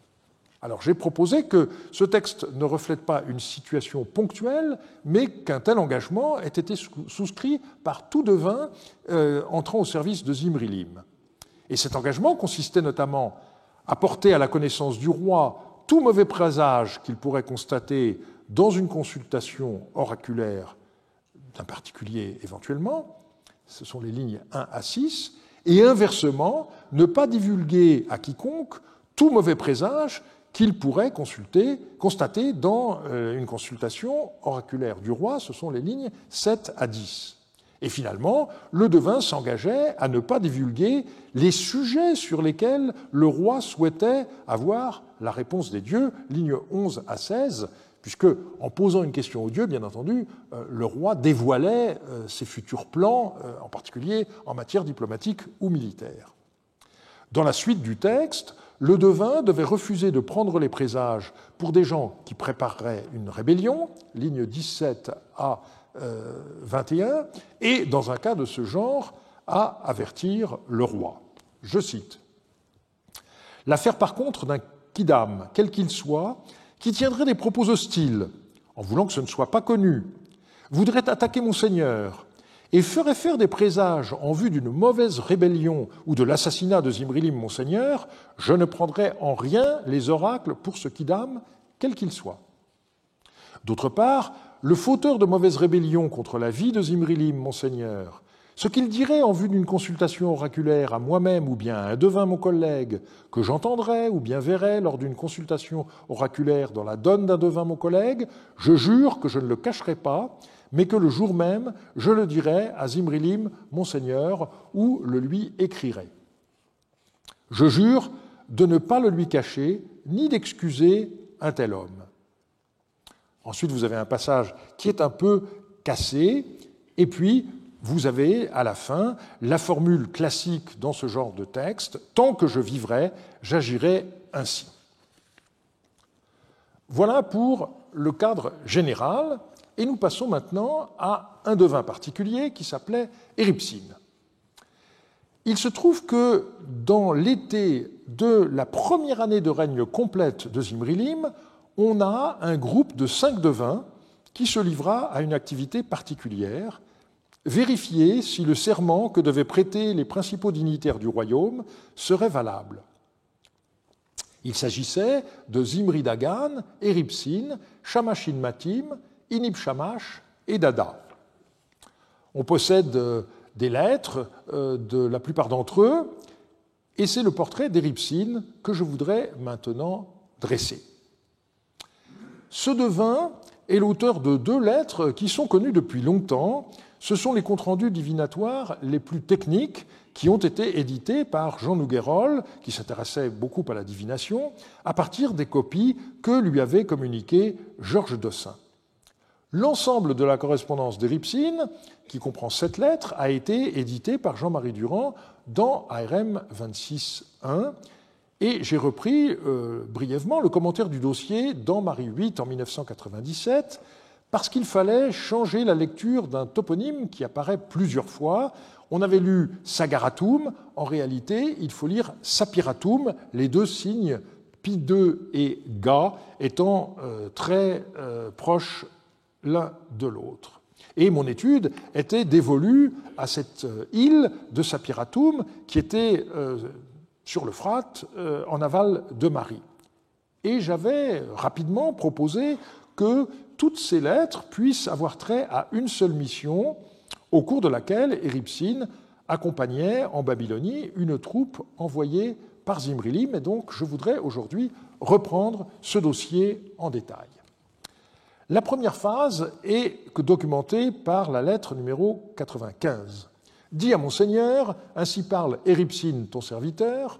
Alors j'ai proposé que ce texte ne reflète pas une situation ponctuelle, mais qu'un tel engagement ait été souscrit par tout devin entrant au service de Zimrilim. Et cet engagement consistait notamment à porter à la connaissance du roi tout mauvais présage qu'il pourrait constater dans une consultation oraculaire d'un particulier éventuellement, ce sont les lignes 1 à 6, et inversement, ne pas divulguer à quiconque tout mauvais présage qu'il pourrait constater dans une consultation oraculaire du roi, ce sont les lignes 7 à 10. Et finalement, le devin s'engageait à ne pas divulguer les sujets sur lesquels le roi souhaitait avoir la réponse des dieux, lignes 11 à 16, puisque en posant une question aux dieux, bien entendu, le roi dévoilait ses futurs plans, en particulier en matière diplomatique ou militaire. Dans la suite du texte, le devin devait refuser de prendre les présages pour des gens qui prépareraient une rébellion, ligne 17 à 21, et dans un cas de ce genre, à avertir le roi. Je cite. « L'affaire par contre d'un quidam, quel qu'il soit, qui tiendrait des propos hostiles, en voulant que ce ne soit pas connu, voudrait attaquer mon Seigneur, et ferait faire des présages en vue d'une mauvaise rébellion ou de l'assassinat de Zimrilim, mon Seigneur, je ne prendrai en rien les oracles pour ce quidam, quel qu'il soit. D'autre part, le fauteur de mauvaise rébellion contre la vie de Zimrilim, mon Seigneur, ce qu'il dirait en vue d'une consultation oraculaire à moi-même ou bien à un devin, mon collègue, que j'entendrai ou bien verrai lors d'une consultation oraculaire dans la donne d'un devin, mon collègue, je jure que je ne le cacherai pas, mais que le jour même, je le dirai à Zimrilim, mon Seigneur, ou le lui écrirai. Je jure de ne pas le lui cacher, ni d'excuser un tel homme. » Ensuite, vous avez un passage qui est un peu cassé, et puis vous avez à la fin la formule classique dans ce genre de texte, « Tant que je vivrai, j'agirai ainsi ». Voilà pour le cadre général, et nous passons maintenant à un devin particulier qui s'appelait Érypsine. Il se trouve que dans l'été de la première année de règne complète de Zimrilim, on a un groupe de 5 devins qui se livra à une activité particulière, vérifier si le serment que devaient prêter les principaux dignitaires du royaume serait valable. Il s'agissait de Zimri Dagan, Érypsine, Shamashin Matim, Inib Shamash et Dada. On possède des lettres de la plupart d'entre eux, et c'est le portrait d'Érypsine que je voudrais maintenant dresser. Ce devin est l'auteur de 2 lettres qui sont connues depuis longtemps. Ce sont les comptes rendus divinatoires les plus techniques qui ont été édités par Jean Nouguerol, qui s'intéressait beaucoup à la divination, à partir des copies que lui avait communiquées Georges Dossin. L'ensemble de la correspondance d'Érypsine, qui comprend 7 lettres, a été édité par Jean-Marie Durand dans ARM 26.1, et j'ai repris brièvement le commentaire du dossier dans Marie 8 en 1997, parce qu'il fallait changer la lecture d'un toponyme qui apparaît plusieurs fois. On avait lu Sagaratum, en réalité, il faut lire Sapiratum, les 2 signes Pi2 et Ga étant très proches l'un de l'autre. Et mon étude était dévolue à cette île de Sapiratum qui était sur l'Euphrate, en aval de Marie. Et j'avais rapidement proposé que toutes ces lettres puissent avoir trait à une seule mission, au cours de laquelle Érypsine accompagnait en Babylonie une troupe envoyée par Zimrilim. Et donc, je voudrais aujourd'hui reprendre ce dossier en détail. La première phase est documentée par la lettre numéro 95. « Dis à mon Seigneur, ainsi parle Érypsine, ton serviteur,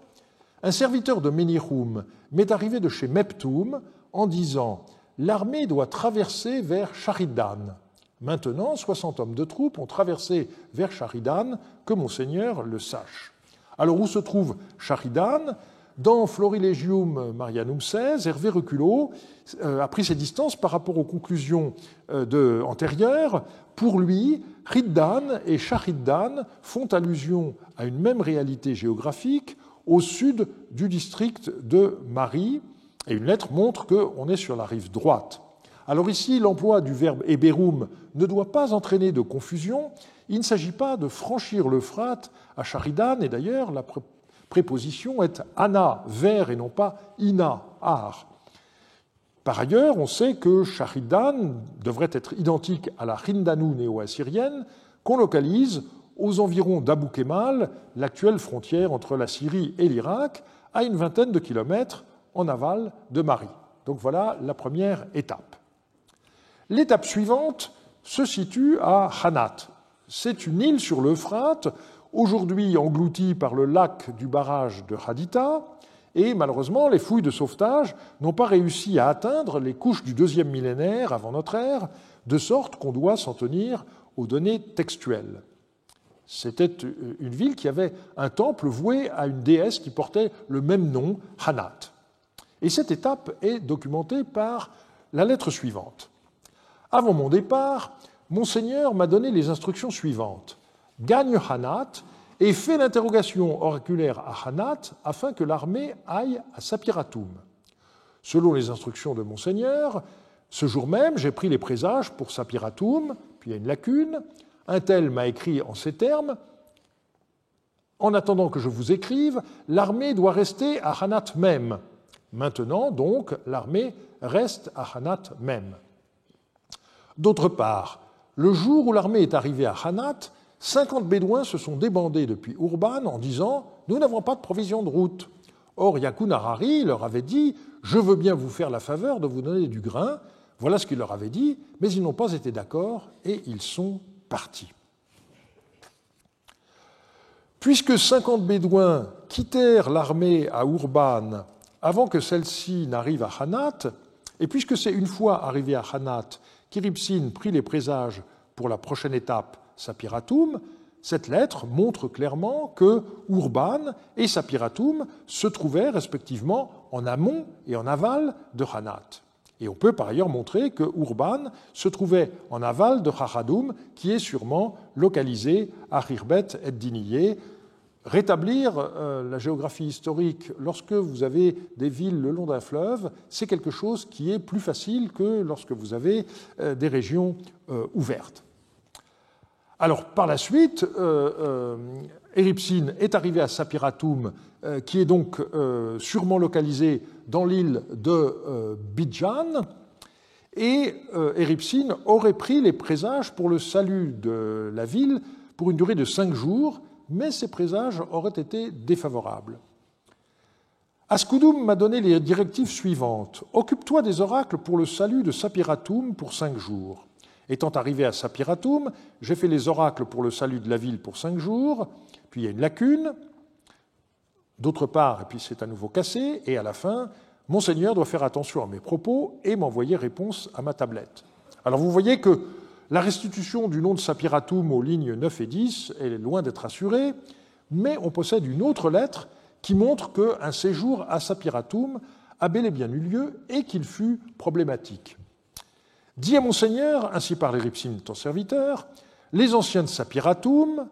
un serviteur de Ménichoum m'est arrivé de chez Meptoum en disant « L'armée doit traverser vers Sharidan. » Maintenant, 60 hommes de troupes ont traversé vers Sharidan, que mon Seigneur le sache. Alors, où se trouve Sharidan ? Dans Florilegium Marianum XVI, Hervé Reculot a pris ses distances par rapport aux conclusions antérieures. Pour lui, Riddan et Shahriddan font allusion à une même réalité géographique au sud du district de Mari, et une lettre montre qu'on est sur la rive droite. Alors ici, l'emploi du verbe Héberum ne doit pas entraîner de confusion. Il ne s'agit pas de franchir l'Euphrate à Shahriddan, et d'ailleurs, la préposition est ana, vers, et non pas ina, ar. Par ailleurs, on sait que Shahriddan devrait être identique à la Hindanu néo-assyrienne, qu'on localise aux environs d'Abou Kemal, l'actuelle frontière entre la Syrie et l'Irak, à une vingtaine de kilomètres en aval de Mari. Donc voilà la première étape. L'étape suivante se situe à Hanat. C'est une île sur l'Euphrate, aujourd'hui engloutie par le lac du barrage de Haditha, et malheureusement, les fouilles de sauvetage n'ont pas réussi à atteindre les couches du 2e millénaire avant notre ère, de sorte qu'on doit s'en tenir aux données textuelles. C'était une ville qui avait un temple voué à une déesse qui portait le même nom, Hanat. Et cette étape est documentée par la lettre suivante. Avant mon départ, Monseigneur m'a donné les instructions suivantes. Gagne Hanat et fais l'interrogation oraculaire à Hanat afin que l'armée aille à Sapiratum. Selon les instructions de Monseigneur, ce jour même, j'ai pris les présages pour Sapiratum, puis il y a une lacune. Un tel m'a écrit en ces termes. En attendant que je vous écrive, l'armée doit rester à Hanat même. Maintenant, donc, l'armée reste à Hanat même. D'autre part, le jour où l'armée est arrivée à Hanat, 50 Bédouins se sont débandés depuis Urban en disant « Nous n'avons pas de provisions de route ». Or, Yakun Harari leur avait dit « Je veux bien vous faire la faveur de vous donner du grain ». Voilà ce qu'il leur avait dit, mais ils n'ont pas été d'accord et ils sont partis. Puisque 50 Bédouins quittèrent l'armée à Urban avant que celle-ci n'arrive à Hanat, et puisque c'est une fois arrivé à Hanat qu'Érypsine prit les présages pour la prochaine étape, Sapiratum, cette lettre montre clairement que Urban et Sapiratum se trouvaient respectivement en amont et en aval de Hanat. Et on peut par ailleurs montrer que Urban se trouvait en aval de Kharadoum, qui est sûrement localisé à Khirbet et Diniye. Rétablir la géographie historique lorsque vous avez des villes le long d'un fleuve, c'est quelque chose qui est plus facile que lorsque vous avez des régions ouvertes. Alors, par la suite, Éripsine est arrivé à Sapiratoum, qui est donc sûrement localisé dans l'île de Bidjan, et Éripsine aurait pris les présages pour le salut de la ville pour une durée de 5 jours, mais ces présages auraient été défavorables. Askoudoum m'a donné les directives suivantes. « Occupe-toi des oracles pour le salut de Sapiratoum pour 5 jours. » Étant arrivé à Sapiratoum, j'ai fait les oracles pour le salut de la ville pour 5 jours, puis il y a une lacune, d'autre part, et puis c'est à nouveau cassé, et à la fin, « Monseigneur doit faire attention à mes propos et m'envoyer réponse à ma tablette. » Alors vous voyez que la restitution du nom de Sapiratoum aux lignes 9 et 10 est loin d'être assurée, mais on possède une autre lettre qui montre qu'un séjour à Sapiratoum a bel et bien eu lieu et qu'il fut problématique. « Dis à Monseigneur, ainsi parle Éripsine, ton serviteur, les anciens de Sapiratoum,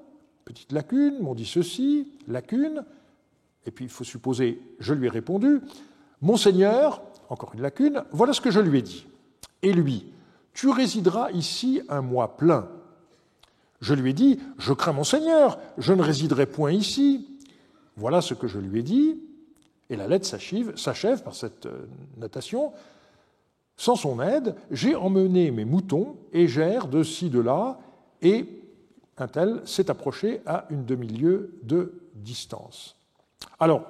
petite lacune, m'ont dit ceci, lacune, et puis il faut supposer, je lui ai répondu, Monseigneur, encore une lacune, voilà ce que je lui ai dit. Et lui, tu résideras ici un mois plein. Je lui ai dit, je crains Monseigneur, je ne résiderai point ici. Voilà ce que je lui ai dit, et la lettre s'achève par cette notation. Sans son aide, j'ai emmené mes moutons et gère de ci, de là, et un tel s'est approché à une demi-lieue de distance. Alors,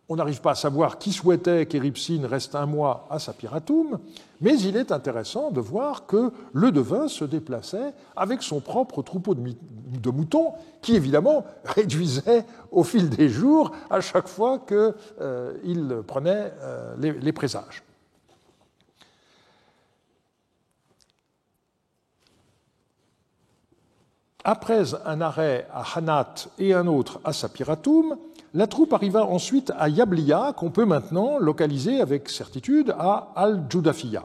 on n'arrive pas à savoir qui souhaitait qu'Éripsine reste un mois à Sapiratoum, mais il est intéressant de voir que le devin se déplaçait avec son propre troupeau de moutons, qui évidemment réduisait au fil des jours à chaque fois qu'il prenait les présages. Après un arrêt à Hanat et un autre à Sapiratoum, la troupe arriva ensuite à Yablia, qu'on peut maintenant localiser avec certitude à Al-Judafiya.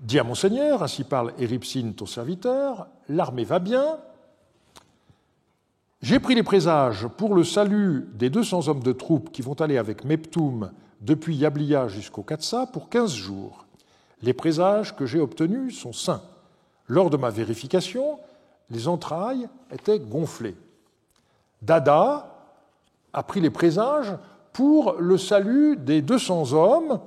Dis à Monseigneur, ainsi parle Éripsine, ton serviteur, l'armée va bien. J'ai pris les présages pour le salut des 200 hommes de troupe qui vont aller avec Meptoum depuis Yablia jusqu'au Katsa pour 15 jours. Les présages que j'ai obtenus sont sains. Lors de ma vérification, les entrailles étaient gonflées. Dada a pris les présages pour le salut des 200 hommes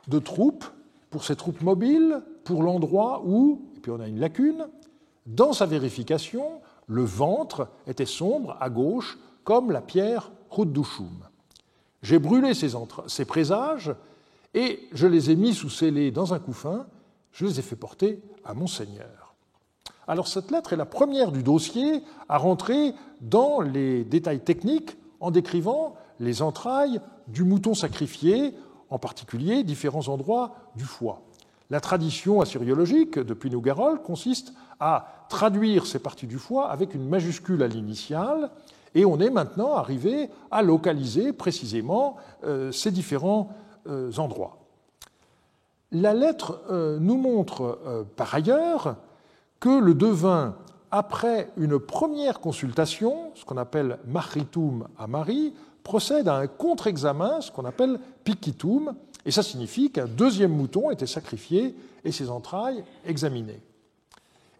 de troupes, pour ces troupes mobiles, pour l'endroit où, et puis on a une lacune, dans sa vérification, le ventre était sombre à gauche, comme la pierre Khuddouchoum. J'ai brûlé ces présages et je les ai mis sous scellés dans un couffin, je les ai fait porter à Monseigneur. Alors cette lettre est la première du dossier à rentrer dans les détails techniques en décrivant les entrailles du mouton sacrifié, en particulier différents endroits du foie. La tradition assyriologique depuis Nougarol consiste à traduire ces parties du foie avec une majuscule à l'initiale, et on est maintenant arrivé à localiser précisément ces différents endroits. La lettre nous montre par ailleurs que le devin, après une première consultation, ce qu'on appelle Machritum à Marie, procède à un contre-examen, ce qu'on appelle Pikitum, et ça signifie qu'un deuxième mouton était sacrifié et ses entrailles examinées.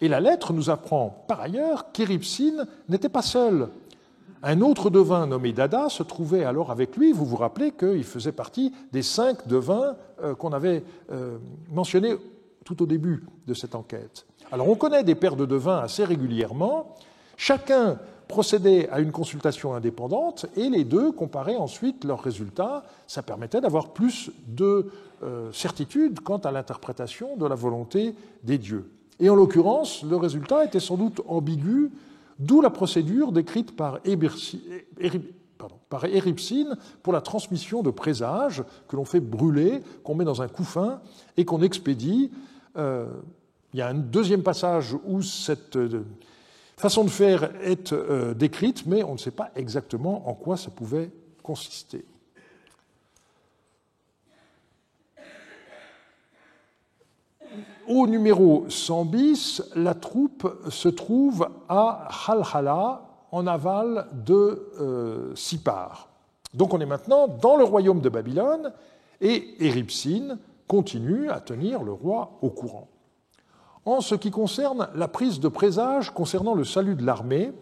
Et la lettre nous apprend par ailleurs qu'Éripsine n'était pas seul. Un autre devin nommé Dada se trouvait alors avec lui. Vous vous rappelez qu'il faisait partie des 5 devins qu'on avait mentionnés tout au début de cette enquête. Alors on connaît des pairs de devins assez régulièrement. Chacun procédait à une consultation indépendante et les deux comparaient ensuite leurs résultats. Ça permettait d'avoir plus de certitude quant à l'interprétation de la volonté des dieux. Et en l'occurrence, le résultat était sans doute ambigu, d'où la procédure décrite par Éripsine pour la transmission de présages que l'on fait brûler, qu'on met dans un couffin et qu'on expédie. Il y a un deuxième passage où cette façon de faire est décrite, mais on ne sait pas exactement en quoi ça pouvait consister. au numéro 100 bis, la troupe se trouve à Khalkhala, en aval de Sipar. Donc on est maintenant dans le royaume de Babylone, et Érypsine continue à tenir le roi au courant. En ce qui concerne la prise de présage concernant le salut de l'armée,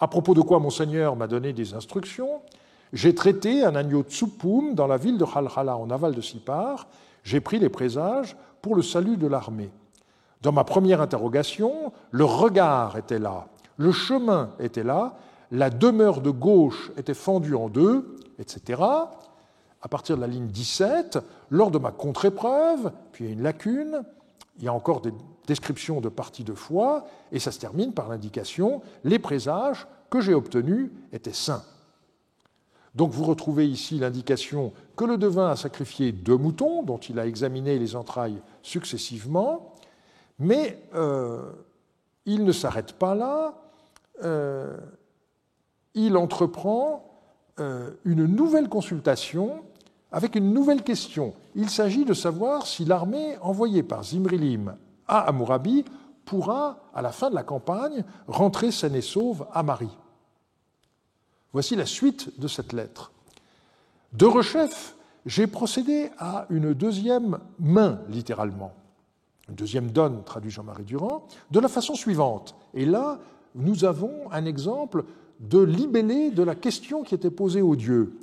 à propos de quoi Monseigneur m'a donné des instructions, j'ai traité un agneau tsupoum dans la ville de Khalkhala, en aval de Sipar. J'ai pris les présages pour le salut de l'armée. Dans ma première interrogation, le regard était là, le chemin était là, la demeure de gauche était fendue en deux, etc. À partir de la ligne 17, lors de ma contre-épreuve, puis il y a une lacune, il y a encore des descriptions de parties de foi, et ça se termine par l'indication « les présages que j'ai obtenus étaient sains ». Donc vous retrouvez ici l'indication que le devin a sacrifié 2 moutons, dont il a examiné les entrailles successivement, mais il ne s'arrête pas là, il entreprend une nouvelle consultation avec une nouvelle question. Il s'agit de savoir si l'armée envoyée par Zimrilim à Hammurabi pourra, à la fin de la campagne, rentrer saine et sauve à Mari. Voici la suite de cette lettre. De rechef, j'ai procédé à une deuxième main, littéralement, une deuxième donne, traduit Jean-Marie Durand, de la façon suivante. Et là, nous avons un exemple de libellé de la question qui était posée aux dieux.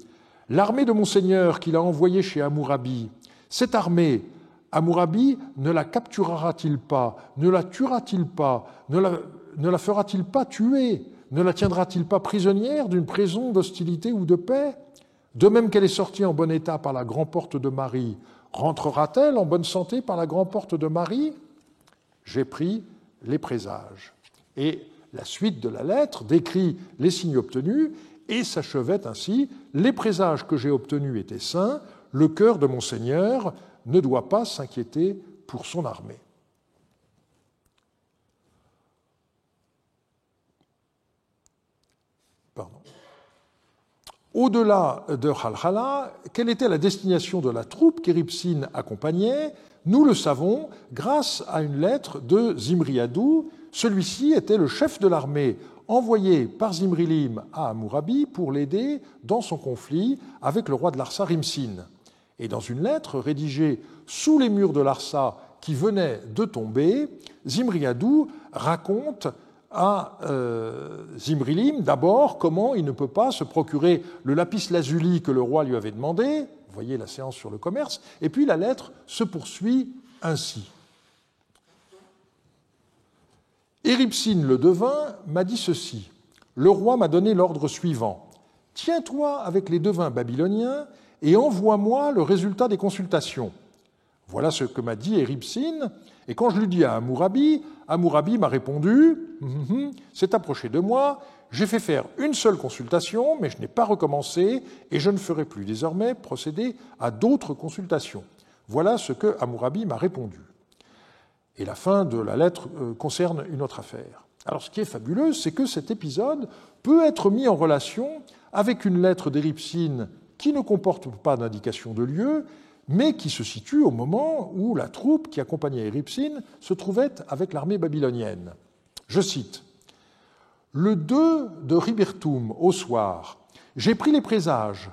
L'armée de Monseigneur qu'il a envoyée chez Hammurabi, cette armée, Hammurabi ne la capturera-t-il pas, ne la tuera-t-il pas, ne la fera-t-il pas tuer, ne la tiendra-t-il pas prisonnière d'une prison d'hostilité ou de paix? De même qu'elle est sortie en bon état par la grande porte de Mari, rentrera-t-elle en bonne santé par la grande porte de Mari? J'ai pris les présages. Et la suite de la lettre décrit les signes obtenus et s'achevait ainsi. Les présages que j'ai obtenus étaient sains, le cœur de Monseigneur ne doit pas s'inquiéter pour son armée. Au-delà de Khalkhala, quelle était la destination de la troupe qu'Érypsine accompagnait? Nous le savons grâce à une lettre de Zimri-Adou. Celui-ci était le chef de l'armée envoyé par Zimrilim à Hammurabi pour l'aider dans son conflit avec le roi de Larsa, Rimsin. Et dans une lettre rédigée sous les murs de Larsa qui venait de tomber, Zimri-Adou raconte à Zimrilim, d'abord, comment il ne peut pas se procurer le lapis-lazuli que le roi lui avait demandé. Vous voyez la séance sur le commerce. Et puis la lettre se poursuit ainsi. Érypsine le devin m'a dit ceci. Le roi m'a donné l'ordre suivant. Tiens-toi avec les devins babyloniens et envoie-moi le résultat des consultations. Voilà ce que m'a dit Érypsine. Et quand je lui dis à Hammurabi, Hammurabi m'a répondu s'est approché de moi, j'ai fait faire une seule consultation, mais je n'ai pas recommencé et je ne ferai plus désormais procéder à d'autres consultations. Voilà ce que Hammurabi m'a répondu. Et la fin de la lettre concerne une autre affaire. Alors ce qui est fabuleux, c'est que cet épisode peut être mis en relation avec une lettre d'Érypsine qui ne comporte pas d'indication de lieu, mais qui se situe au moment où la troupe qui accompagnait Érypsine se trouvait avec l'armée babylonienne. Je cite « Le 2 de Ribertum, au soir, j'ai pris les présages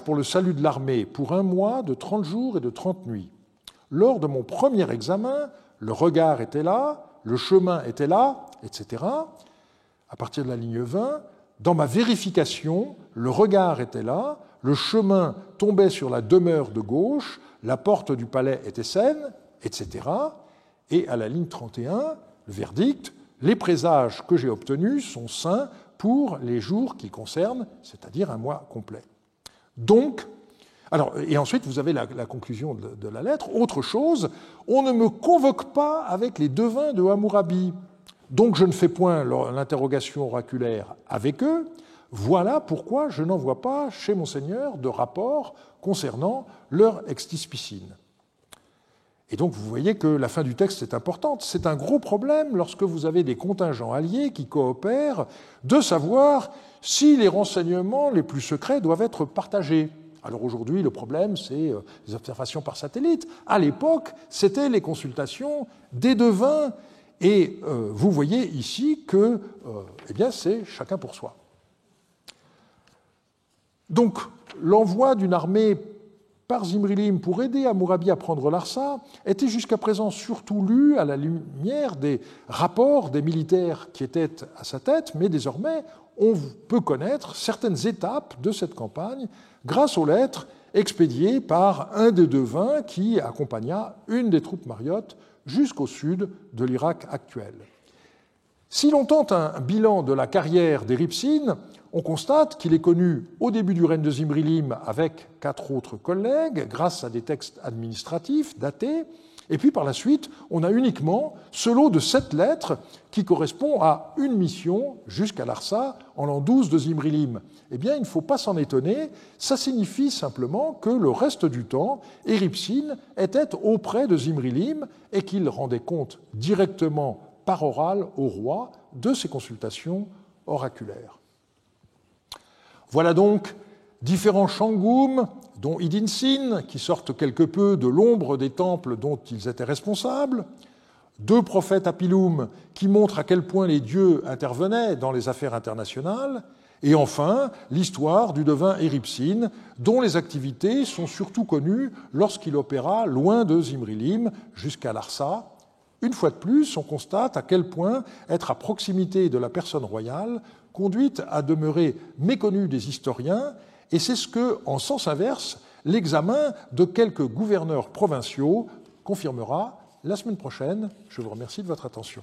pour le salut de l'armée, pour 1 mois de 30 jours et de 30 nuits. Lors de mon premier examen, le regard était là, le chemin était là, etc. À partir de la ligne 20, dans ma vérification, le regard était là, le chemin tombait sur la demeure de gauche, la porte du palais était saine, etc. Et à la ligne 31, le verdict, les présages que j'ai obtenus sont sains pour les jours qui concernent, c'est-à-dire 1 mois complet. Donc, et ensuite vous avez la conclusion de la lettre, autre chose, on ne me convoque pas avec les devins de Hammurabi, donc je ne fais point l'interrogation oraculaire avec eux. Voilà pourquoi je n'envoie pas chez Monseigneur de rapport concernant leur extispicine. Et donc vous voyez que la fin du texte est importante. C'est un gros problème lorsque vous avez des contingents alliés qui coopèrent de savoir si les renseignements les plus secrets doivent être partagés. Alors aujourd'hui, le problème, c'est les observations par satellite. À l'époque, c'était les consultations des devins. Et vous voyez ici que eh bien, c'est chacun pour soi. Donc, l'envoi d'une armée par Zimrilim pour aider Hammurabi à prendre Larsa était jusqu'à présent surtout lu à la lumière des rapports des militaires qui étaient à sa tête, mais désormais, on peut connaître certaines étapes de cette campagne grâce aux lettres expédiées par un des devins qui accompagna une des troupes mariotes jusqu'au sud de l'Irak actuel. Si l'on tente un bilan de la carrière d'Éripsine, on constate qu'il est connu au début du règne de Zimrilim avec 4 autres collègues grâce à des textes administratifs datés, et puis par la suite, on a uniquement ce lot de 7 lettres qui correspond à une mission jusqu'à Larsa en l'an 12 de Zimrilim. Eh bien, il ne faut pas s'en étonner, ça signifie simplement que le reste du temps, Éripsine était auprès de Zimrilim et qu'il rendait compte directement par oral au roi de ses consultations oraculaires. Voilà donc différents Shangoum, dont Idinsin, qui sortent quelque peu de l'ombre des temples dont ils étaient responsables, 2 prophètes Apilum qui montrent à quel point les dieux intervenaient dans les affaires internationales, et enfin l'histoire du devin Éripsine, dont les activités sont surtout connues lorsqu'il opéra loin de Zimrilim jusqu'à Larsa. Une fois de plus, on constate à quel point être à proximité de la personne royale conduit à demeurer méconnu des historiens, et c'est ce que, en sens inverse, l'examen de quelques gouverneurs provinciaux confirmera la semaine prochaine. Je vous remercie de votre attention.